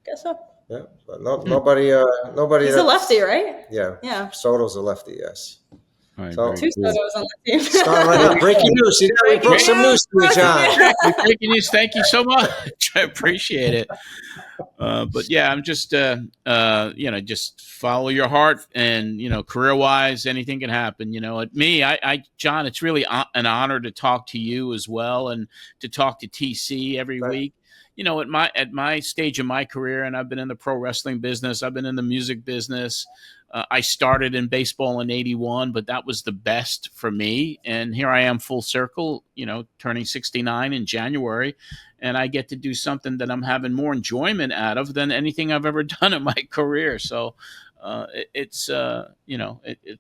Guess so.
Yeah, but nobody.
He's a lefty, right?
Yeah.
Yeah.
Soto's a lefty. Yes.
All right,
so 2 Sotos on the team.
Start right now. Breaking news. We broke some news to you, John.
Breaking news. Thank you so much. I appreciate it. But yeah, I'm just just follow your heart, and career-wise, anything can happen. John, it's really an honor to talk to you as well, and to talk to TC every week. At my stage of my career, and I've been in the pro wrestling business, I've been in the music business. I started in baseball in '81, but that was the best for me. And here I am, full circle, turning 69 in January, and I get to do something that I'm having more enjoyment out of than anything I've ever done in my career. So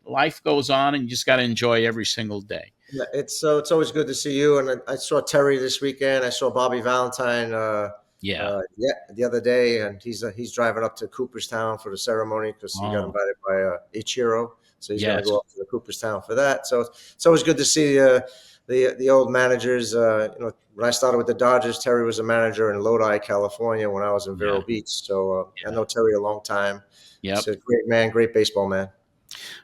life goes on, and you just got to enjoy every single day.
Yeah, it's always good to see you. And I saw Terry this weekend. I saw Bobby Valentine. The other day, and he's driving up to Cooperstown for the ceremony because he got invited by Ichiro. So he's going to go up to the Cooperstown for that. So it's always good to see the old managers. When I started with the Dodgers, Terry was a manager in Lodi, California, when I was in Vero Beach. So I know Terry a long time.
Yep.
He's a great man, great baseball man.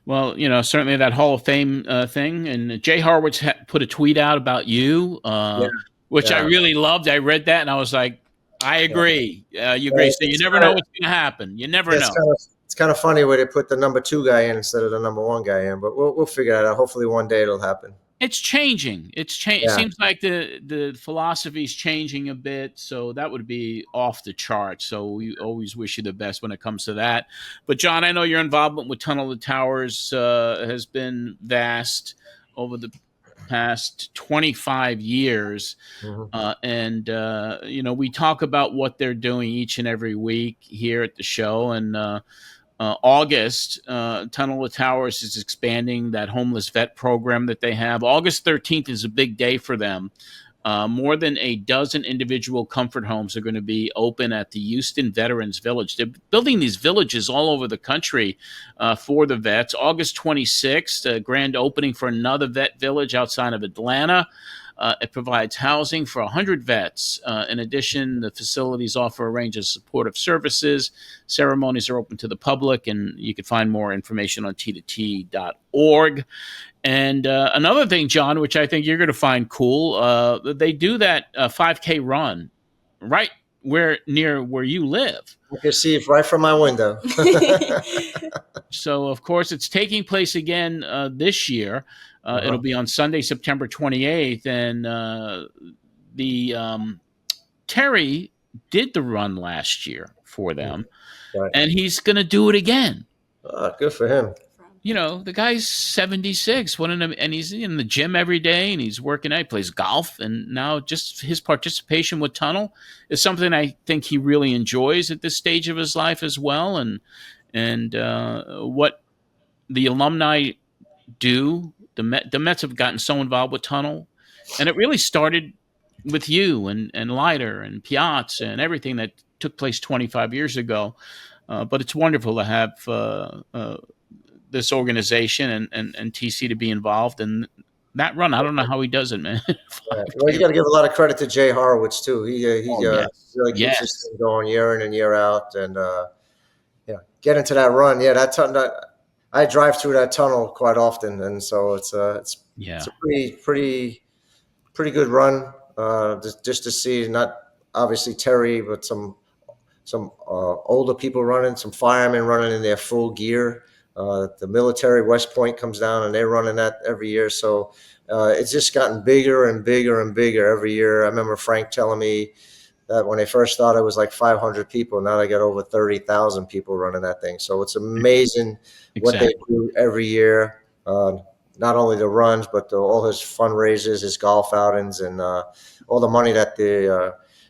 Well, certainly that Hall of Fame thing. And Jay Horwitz put a tweet out about you, which I really loved. I read that, and I was like, I agree. You agree. So you never know what's going to happen. You never know.
It's kind of funny where they put the number 2 guy in instead of the number 1 guy in, but we'll figure that out. Hopefully one day it'll happen.
It's changing. It seems like the philosophy is changing a bit, so that would be off the chart. So we always wish you the best when it comes to that. But John, I know your involvement with Tunnel to Towers has been vast over the past 25 years. And we talk about what they're doing each and every week here at the show. And August, Tunnel to Towers is expanding that homeless vet program that they have. August 13th is a big day for them. More than a dozen individual comfort homes are going to be open at the Houston Veterans Village. They're building these villages all over the country for the vets. August 26th, a grand opening for another vet village outside of Atlanta. It provides housing for 100 vets. In addition, the facilities offer a range of supportive services. Ceremonies are open to the public, and you can find more information on t2t.org. And another thing, John, which I think you're going to find cool, they do that 5K run right near where you live.
You can see it right from my window.
So, of course, it's taking place again this year. It'll be on Sunday, September 28th. And Terry did the run last year for them,
Right.
and he's going to do it again.
Good for him.
You know, the guy's 76, and he's in the gym every day, and he's working out. He plays golf, and now just his participation with Tunnel is something I think he really enjoys at this stage of his life as well. And what the alumni do, the Mets have gotten so involved with Tunnel, and it really started with you and Leiter and Piazza and everything that took place 25 years ago. But it's wonderful to have this organization and TC to be involved in that run. I don't know how he does it, man.
Well, you got to give a lot of credit to Jay Horowitz too. He really keeps this thing going year in and year out, and get into that run. Yeah, I drive through that tunnel quite often, and so it's a pretty good run. Just to see, not obviously Terry, but some older people running, some firemen running in their full gear. The military, West Point, comes down and they're running that every year. So it's just gotten bigger and bigger and bigger every year. I remember Frank telling me that when they first started, it was like 500 people. Now they got over 30,000 people running that thing. So it's amazing what they do every year. Not only the runs, but all his fundraisers, his golf outings, and all the money that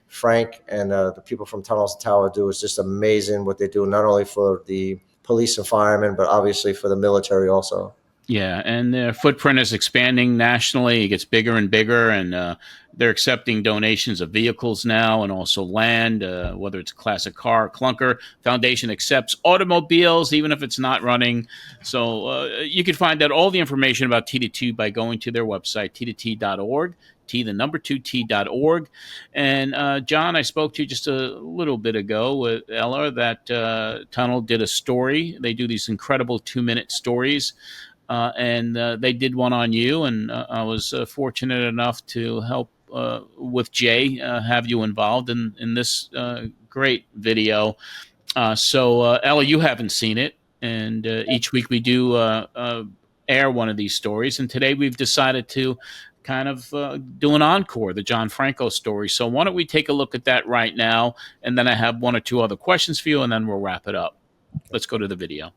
Frank and the people from Tunnels to Tower do is just amazing what they do, not only for the police and firemen, but obviously for the military also.
Yeah, and their footprint is expanding nationally. It gets bigger and bigger, and they're accepting donations of vehicles now and also land, whether it's a classic car or clunker. Foundation accepts automobiles, even if it's not running. So you can find out all the information about T2T by going to their website, t2t.org, t2t.org. And John, I spoke to you just a little bit ago with Ella that Tunnel did a story. They do these incredible 2-minute stories. And they did one on you, and I was fortunate enough to help with Jay have you involved in this great video. So Ella, you haven't seen it, and each week we do air one of these stories, and today we've decided to kind of do an encore, the John Franco story. So why don't we take a look at that right now, and then I have one or two other questions for you, and then we'll wrap it up. Let's go to the video.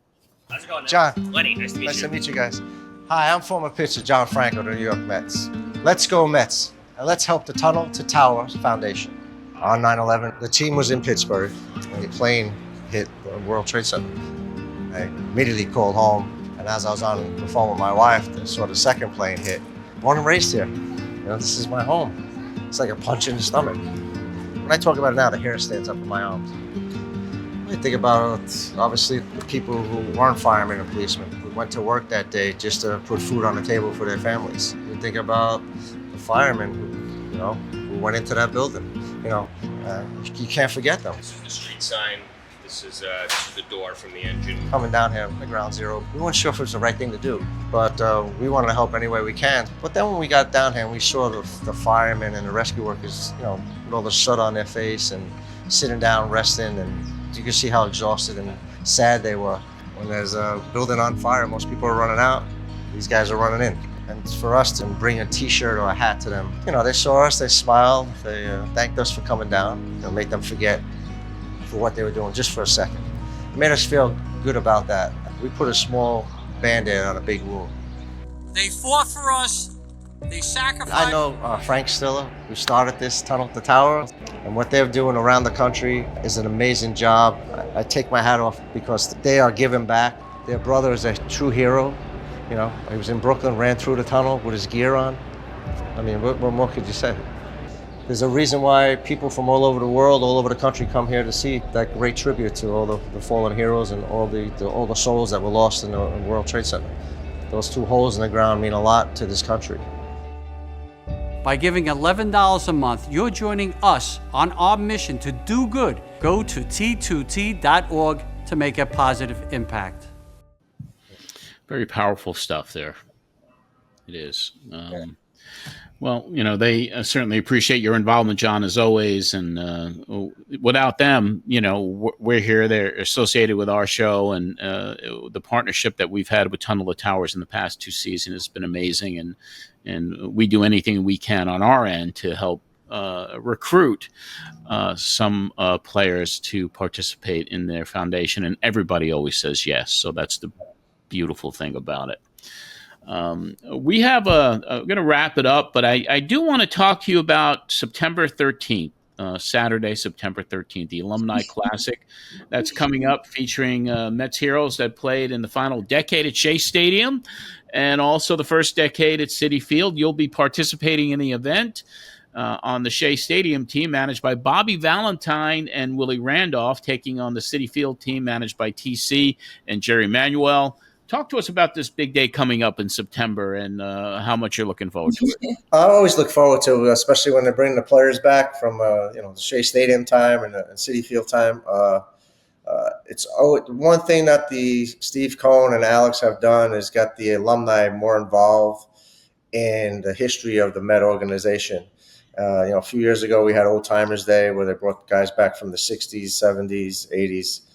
How's it going,
John.
Lenny, nice to meet you.
Nice to meet you guys. Hi, I'm former pitcher John Franco of the New York Mets. Let's go Mets, and let's help the Tunnel to Tower Foundation. On 9/11, the team was in Pittsburgh, and the plane hit the World Trade Center. I immediately called home, and as I was on the phone with my wife, I saw the second plane hit. Born and raised here. You know, this is my home. It's like a punch in the stomach. When I talk about it now, the hair stands up on my arms. I think about, obviously, the people who weren't firemen and policemen, who went to work that day just to put food on the table for their families. You think about the firemen who went into that building. You can't forget them.
This is the street sign. This is the door from the engine.
Coming down here at ground zero, we weren't sure if it was the right thing to do, but we wanted to help any way we can. But then when we got down here and we saw the firemen and the rescue workers, with all the soot on their face and sitting down, resting, and you could see how exhausted and sad they were. When there's a building on fire, most people are running out. These guys are running in. And for us to bring a T-shirt or a hat to them, they saw us, they smiled, they thanked us for coming down, make them forget for what they were doing just for a second. It made us feel good about that. We put a small Band-Aid on a big wound.
They fought for us. They sacrificed.
I know Frank Stiller, who started this Tunnel to Tower, and what they're doing around the country is an amazing job. I take my hat off because they are giving back. Their brother is a true hero. He was in Brooklyn, ran through the tunnel with his gear on. I mean, what more could you say? There's a reason why people from all over the world, all over the country come here to see that great tribute to all the fallen heroes and all the souls that were lost in the World Trade Center. Those 2 holes in the ground mean a lot to this country.
By giving $11 a month, you're joining us on our mission to do good. Go to t2t.org to make a positive impact.
Very powerful stuff there. It is. Well, they certainly appreciate your involvement, John, as always. And without them, we're here. They're associated with our show, and the partnership that we've had with Tunnel of Towers in the past 2 seasons has been amazing. And we do anything we can on our end to help recruit some players to participate in their foundation. And everybody always says yes. So that's the beautiful thing about it. We have I'm going to wrap it up, but I do want to talk to you about September 13th, Saturday, September 13th, the Alumni Classic that's coming up, featuring Mets heroes that played in the final decade at Shea Stadium and also the first decade at Citi Field. You'll be participating in the event on the Shea Stadium team managed by Bobby Valentine and Willie Randolph, taking on the Citi Field team managed by TC and Jerry Manuel. Talk to us about this big day coming up in September and how much you're looking forward to it.
I always look forward to, especially when they bring the players back from the Shea Stadium time and Citi Field time. It's one thing that the Steve Cohen and Alex have done is got the alumni more involved in the history of the Met organization. A few years ago we had Old Timers Day where they brought guys back from the 60s, 70s, 80s.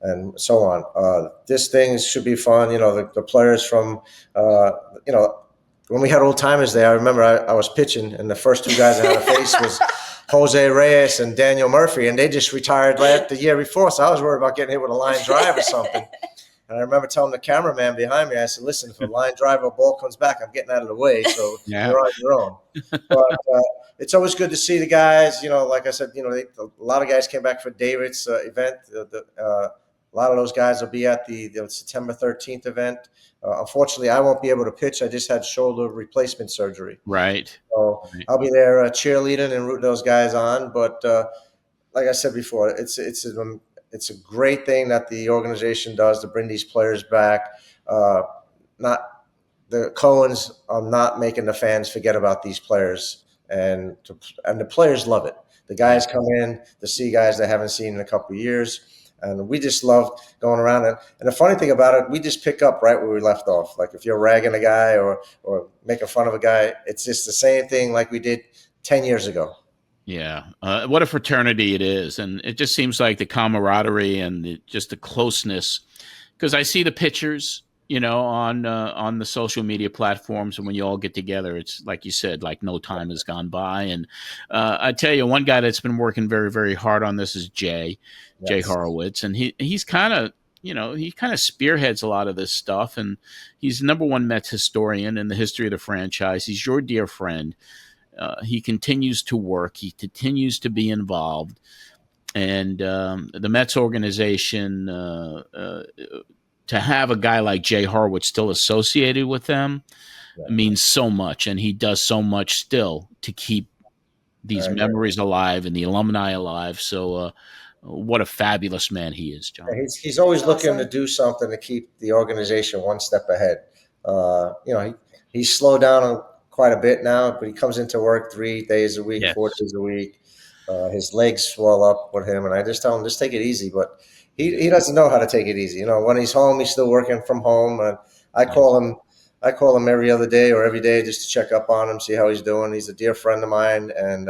And so on. This thing should be fun. The players from, when we had Old Timers Day, I remember I was pitching, and the first 2 guys I had to face was Jose Reyes and Daniel Murphy, and they just retired the year before. So I was worried about getting hit with a line drive or something. And I remember telling the cameraman behind me, I said, listen, if a line drive or ball comes back, I'm getting out of the way. So you're on your own. But it's always good to see the guys. Like I said, a lot of guys came back for David's event. A lot of those guys will be at the September 13th event. Unfortunately, I won't be able to pitch. I just had shoulder replacement surgery.
Right.
So I'll be there cheerleading and rooting those guys on. But like I said before, it's a great thing that the organization does to bring these players back. The Cohens are not making the fans forget about these players, and the players love it. The guys come in to see guys they haven't seen in a couple of years. And we just love going around. And the funny thing about it, we just pick up right where we left off. Like if you're ragging a guy or making fun of a guy, it's just the same thing like we did 10 years ago.
Yeah. What a fraternity it is. And it just seems like the camaraderie and just the closeness. Because I see the pictures, on the social media platforms. And when you all get together, it's like you said, like no time has gone by. And I tell you, one guy that's been working very, very hard on this is Jay Horowitz. And he's kind of, he kind of spearheads a lot of this stuff. And he's the number 1 Mets historian in the history of the franchise. He's your dear friend. He continues to work. He continues to be involved. And the Mets organization, to have a guy like Jay Horowitz still associated with them means so much. And he does so much still to keep these memories alive and the alumni alive. So what a fabulous man he is, John.
He's always looking to do something to keep the organization one step ahead. He's slowed down quite a bit now, but he comes into work 3 days a week, 4 days a week. His legs swell up with him, and I just tell him, just take it easy. But he doesn't know how to take it easy. When he's home, he's still working from home. And I call him every other day or every day just to check up on him, see how he's doing. He's a dear friend of mine, and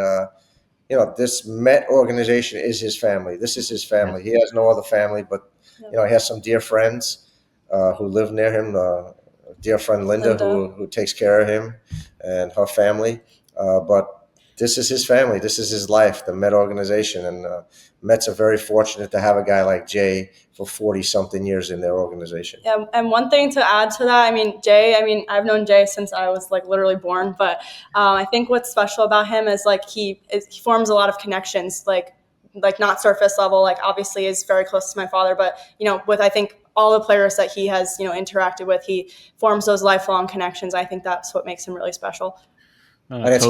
this Met organization is his family. This is his family. He has no other family, but he has some dear friends who live near him. Dear friend Linda. Who takes care of him and her family. But this is his family. This is his life, the Met organization. And Mets are very fortunate to have a guy like Jay for 40-something years in their organization.
Yeah, and one thing to add to that, Jay, I've known Jay since I was literally born. But I think what's special about him is he forms a lot of connections, like not surface level. Obviously is very close to my father, but with I think all the players that he has interacted with, he forms those lifelong connections. I think that's what makes him really special.
And it's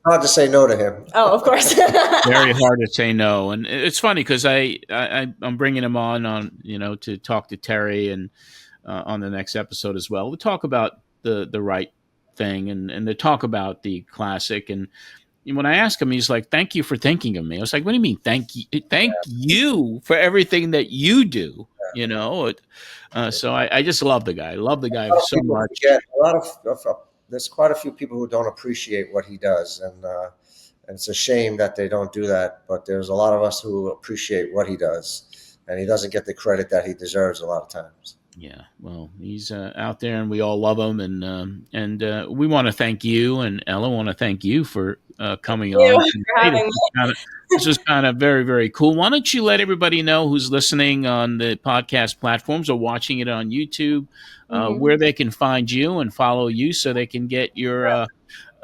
hard to say no to him.
Oh, of course.
Very hard to say no. And it's funny because I'm bringing him on to talk to Terry and on the next episode as well. We talk about the Wright thing and to talk about the classic. And when I asked him, he's like, "Thank you for thinking of me." I was like, "What do you mean? Thank you for everything that you do." So I just love the guy. I love the guy so much.
A lot of there's quite a few people who don't appreciate what he does, and it's a shame that they don't do that. But there's a lot of us who appreciate what he does, and he doesn't get the credit that he deserves a lot of times.
Yeah, well, he's out there, and we all love him, and we want to thank you, and Ella want to thank you for coming on.
For having me.
This is kind of very, very cool. Why don't you let everybody know who's listening on the podcast platforms or watching it on YouTube, where they can find you and follow you, so they can get your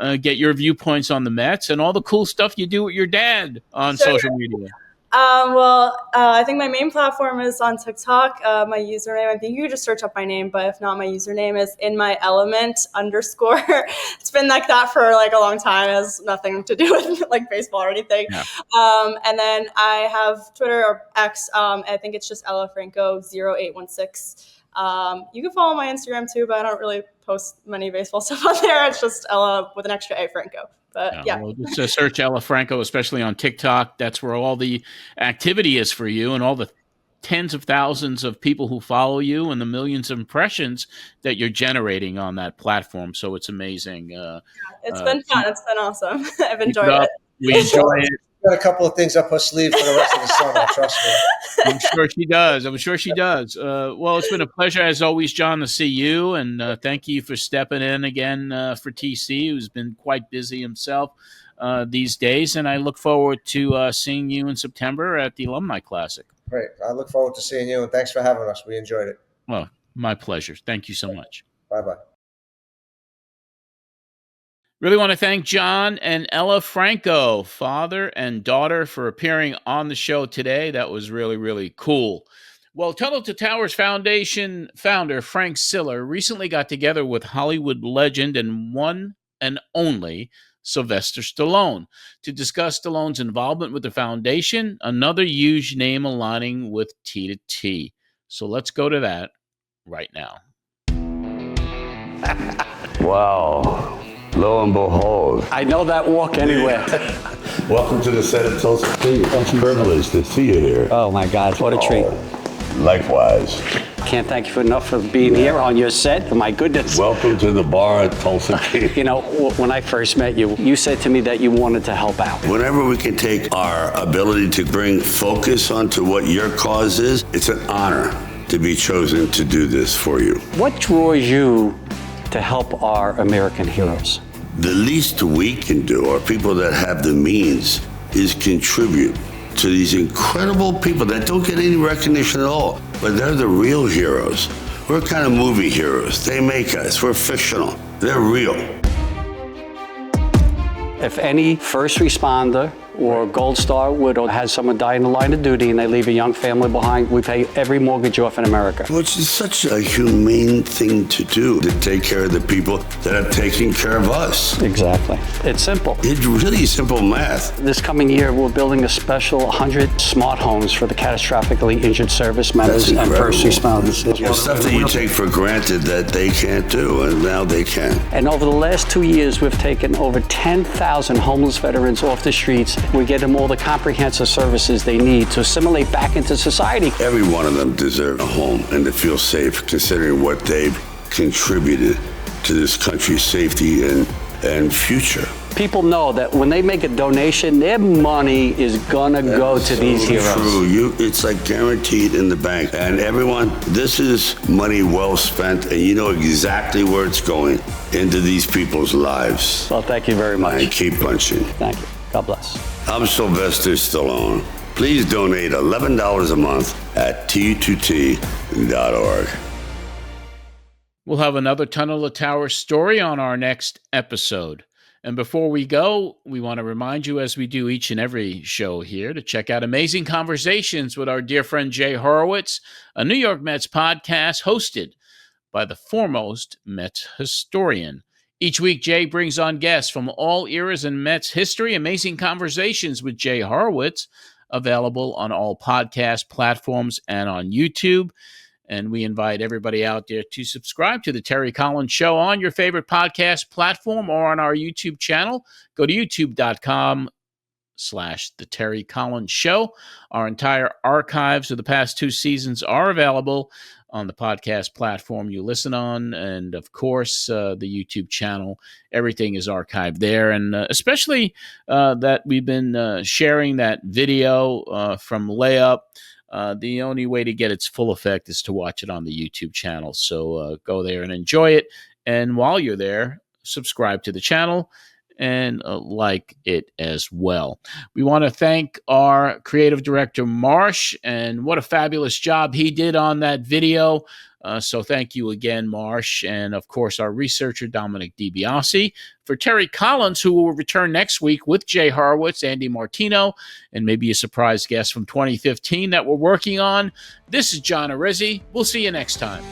viewpoints on the Mets and all the cool stuff you do with your dad on social media.
I think my main platform is on TikTok. My username, I think you could just search up my name, but if not, my username is _. It's been like that for like a long time. It has nothing to do with like baseball or anything. Yeah. And then I have Twitter or X. I think it's just Ella Franco 0816. You can follow my Instagram too, but I don't really post many baseball stuff on there. It's just Ella with an extra A Franco. But yeah.
Well, just search Ella Franco, especially on TikTok. That's where all the activity is for you, and all the tens of thousands of people who follow you and the millions of impressions that you're generating on that platform. So it's amazing.
It's been fun. It's been awesome. I've enjoyed it.
We enjoy it.
Got a couple of things up her sleeve for the rest of the summer, trust me.
I'm sure she does. Well, it's been a pleasure, as always, John, to see you. And thank you for stepping in again for TC, who's been quite busy himself these days. And I look forward to seeing you in September at the Alumni Classic.
Great. I look forward to seeing you, and thanks for having us. We enjoyed it.
Well, my pleasure. Thank you so much.
Bye-bye.
Really want to thank John and Ella Franco, father and daughter, for appearing on the show today. That was really, really cool. Well, Tunnel to Towers Foundation founder Frank Siller recently got together with Hollywood legend and one and only Sylvester Stallone to discuss Stallone's involvement with the foundation, another huge name aligning with T to T. So let's go to that right now.
Wow. Lo and behold.
I know that walk anywhere.
Welcome to the set of Tulsa King. It's a privilege to see you here.
Oh my God, what a treat.
Likewise.
Can't thank you enough for being here on your set. My goodness.
Welcome to the bar at Tulsa King.
You know, when I first met you, you said to me that you wanted to help out.
Whenever we can take our ability to bring focus onto what your cause is, it's an honor to be chosen to do this for you.
What draws you to help our American heroes?
The least we can do, or people that have the means, is contribute to these incredible people that don't get any recognition at all, but they're the real heroes. We're kind of movie heroes. They make us. We're fictional. They're real.
If any first responder or Gold Star would or has someone die in the line of duty and they leave a young family behind, we pay every mortgage off in America.
Which is such a humane thing to do, to take care of the people that are taking care of us.
Exactly. It's simple.
It's really simple math.
This coming year, we're building a special 100 smart homes for the catastrophically injured service members and first responders.
The stuff that you take for granted that they can't do, and now they can.
And over the last 2 years, we've taken over 10,000 homeless veterans off the streets. We get them all the comprehensive services they need to assimilate back into society.
Every one of them deserves a home and to feel safe, considering what they've contributed to this country's safety and future.
People know that when they make a donation, their money is gonna go to these heroes.
True. It's like guaranteed in the bank. And everyone, this is money well spent, and you know exactly where it's going, into these people's lives.
Well, thank you very much.
And keep punching.
Thank you. God bless.
I'm Sylvester Stallone. Please donate $11 a month at t2t.org.
We'll have another Tunnel to Towers story on our next episode. And before we go, we want to remind you, as we do each and every show here, to check out Amazing Conversations with our dear friend Jay Horowitz, a New York Mets podcast hosted by the foremost Mets historian. Each week, Jay brings on guests from all eras in Mets history. Amazing Conversations with Jay Horowitz, available on all podcast platforms and on YouTube. And we invite everybody out there to subscribe to the Terry Collins Show on your favorite podcast platform or on our YouTube channel. Go to youtube.com/TerryCollins The Terry Collins Show. Our entire archives of the past 2 seasons are available on the podcast platform you listen on, and of course, the YouTube channel. Everything is archived there, and especially that we've been sharing that video from Layup. The only way to get its full effect is to watch it on the YouTube channel. So go there and enjoy it. And while you're there, subscribe to the channel and like it as well. We want to thank our creative director, Marsh, and what a fabulous job he did on that video. So thank you again, Marsh. And of course, our researcher, Dominic DiBiase. For Terry Collins, who will return next week with Jay Horowitz, Andy Martino, and maybe a surprise guest from 2015 that we're working on. This is John Arezzi. We'll see you next time.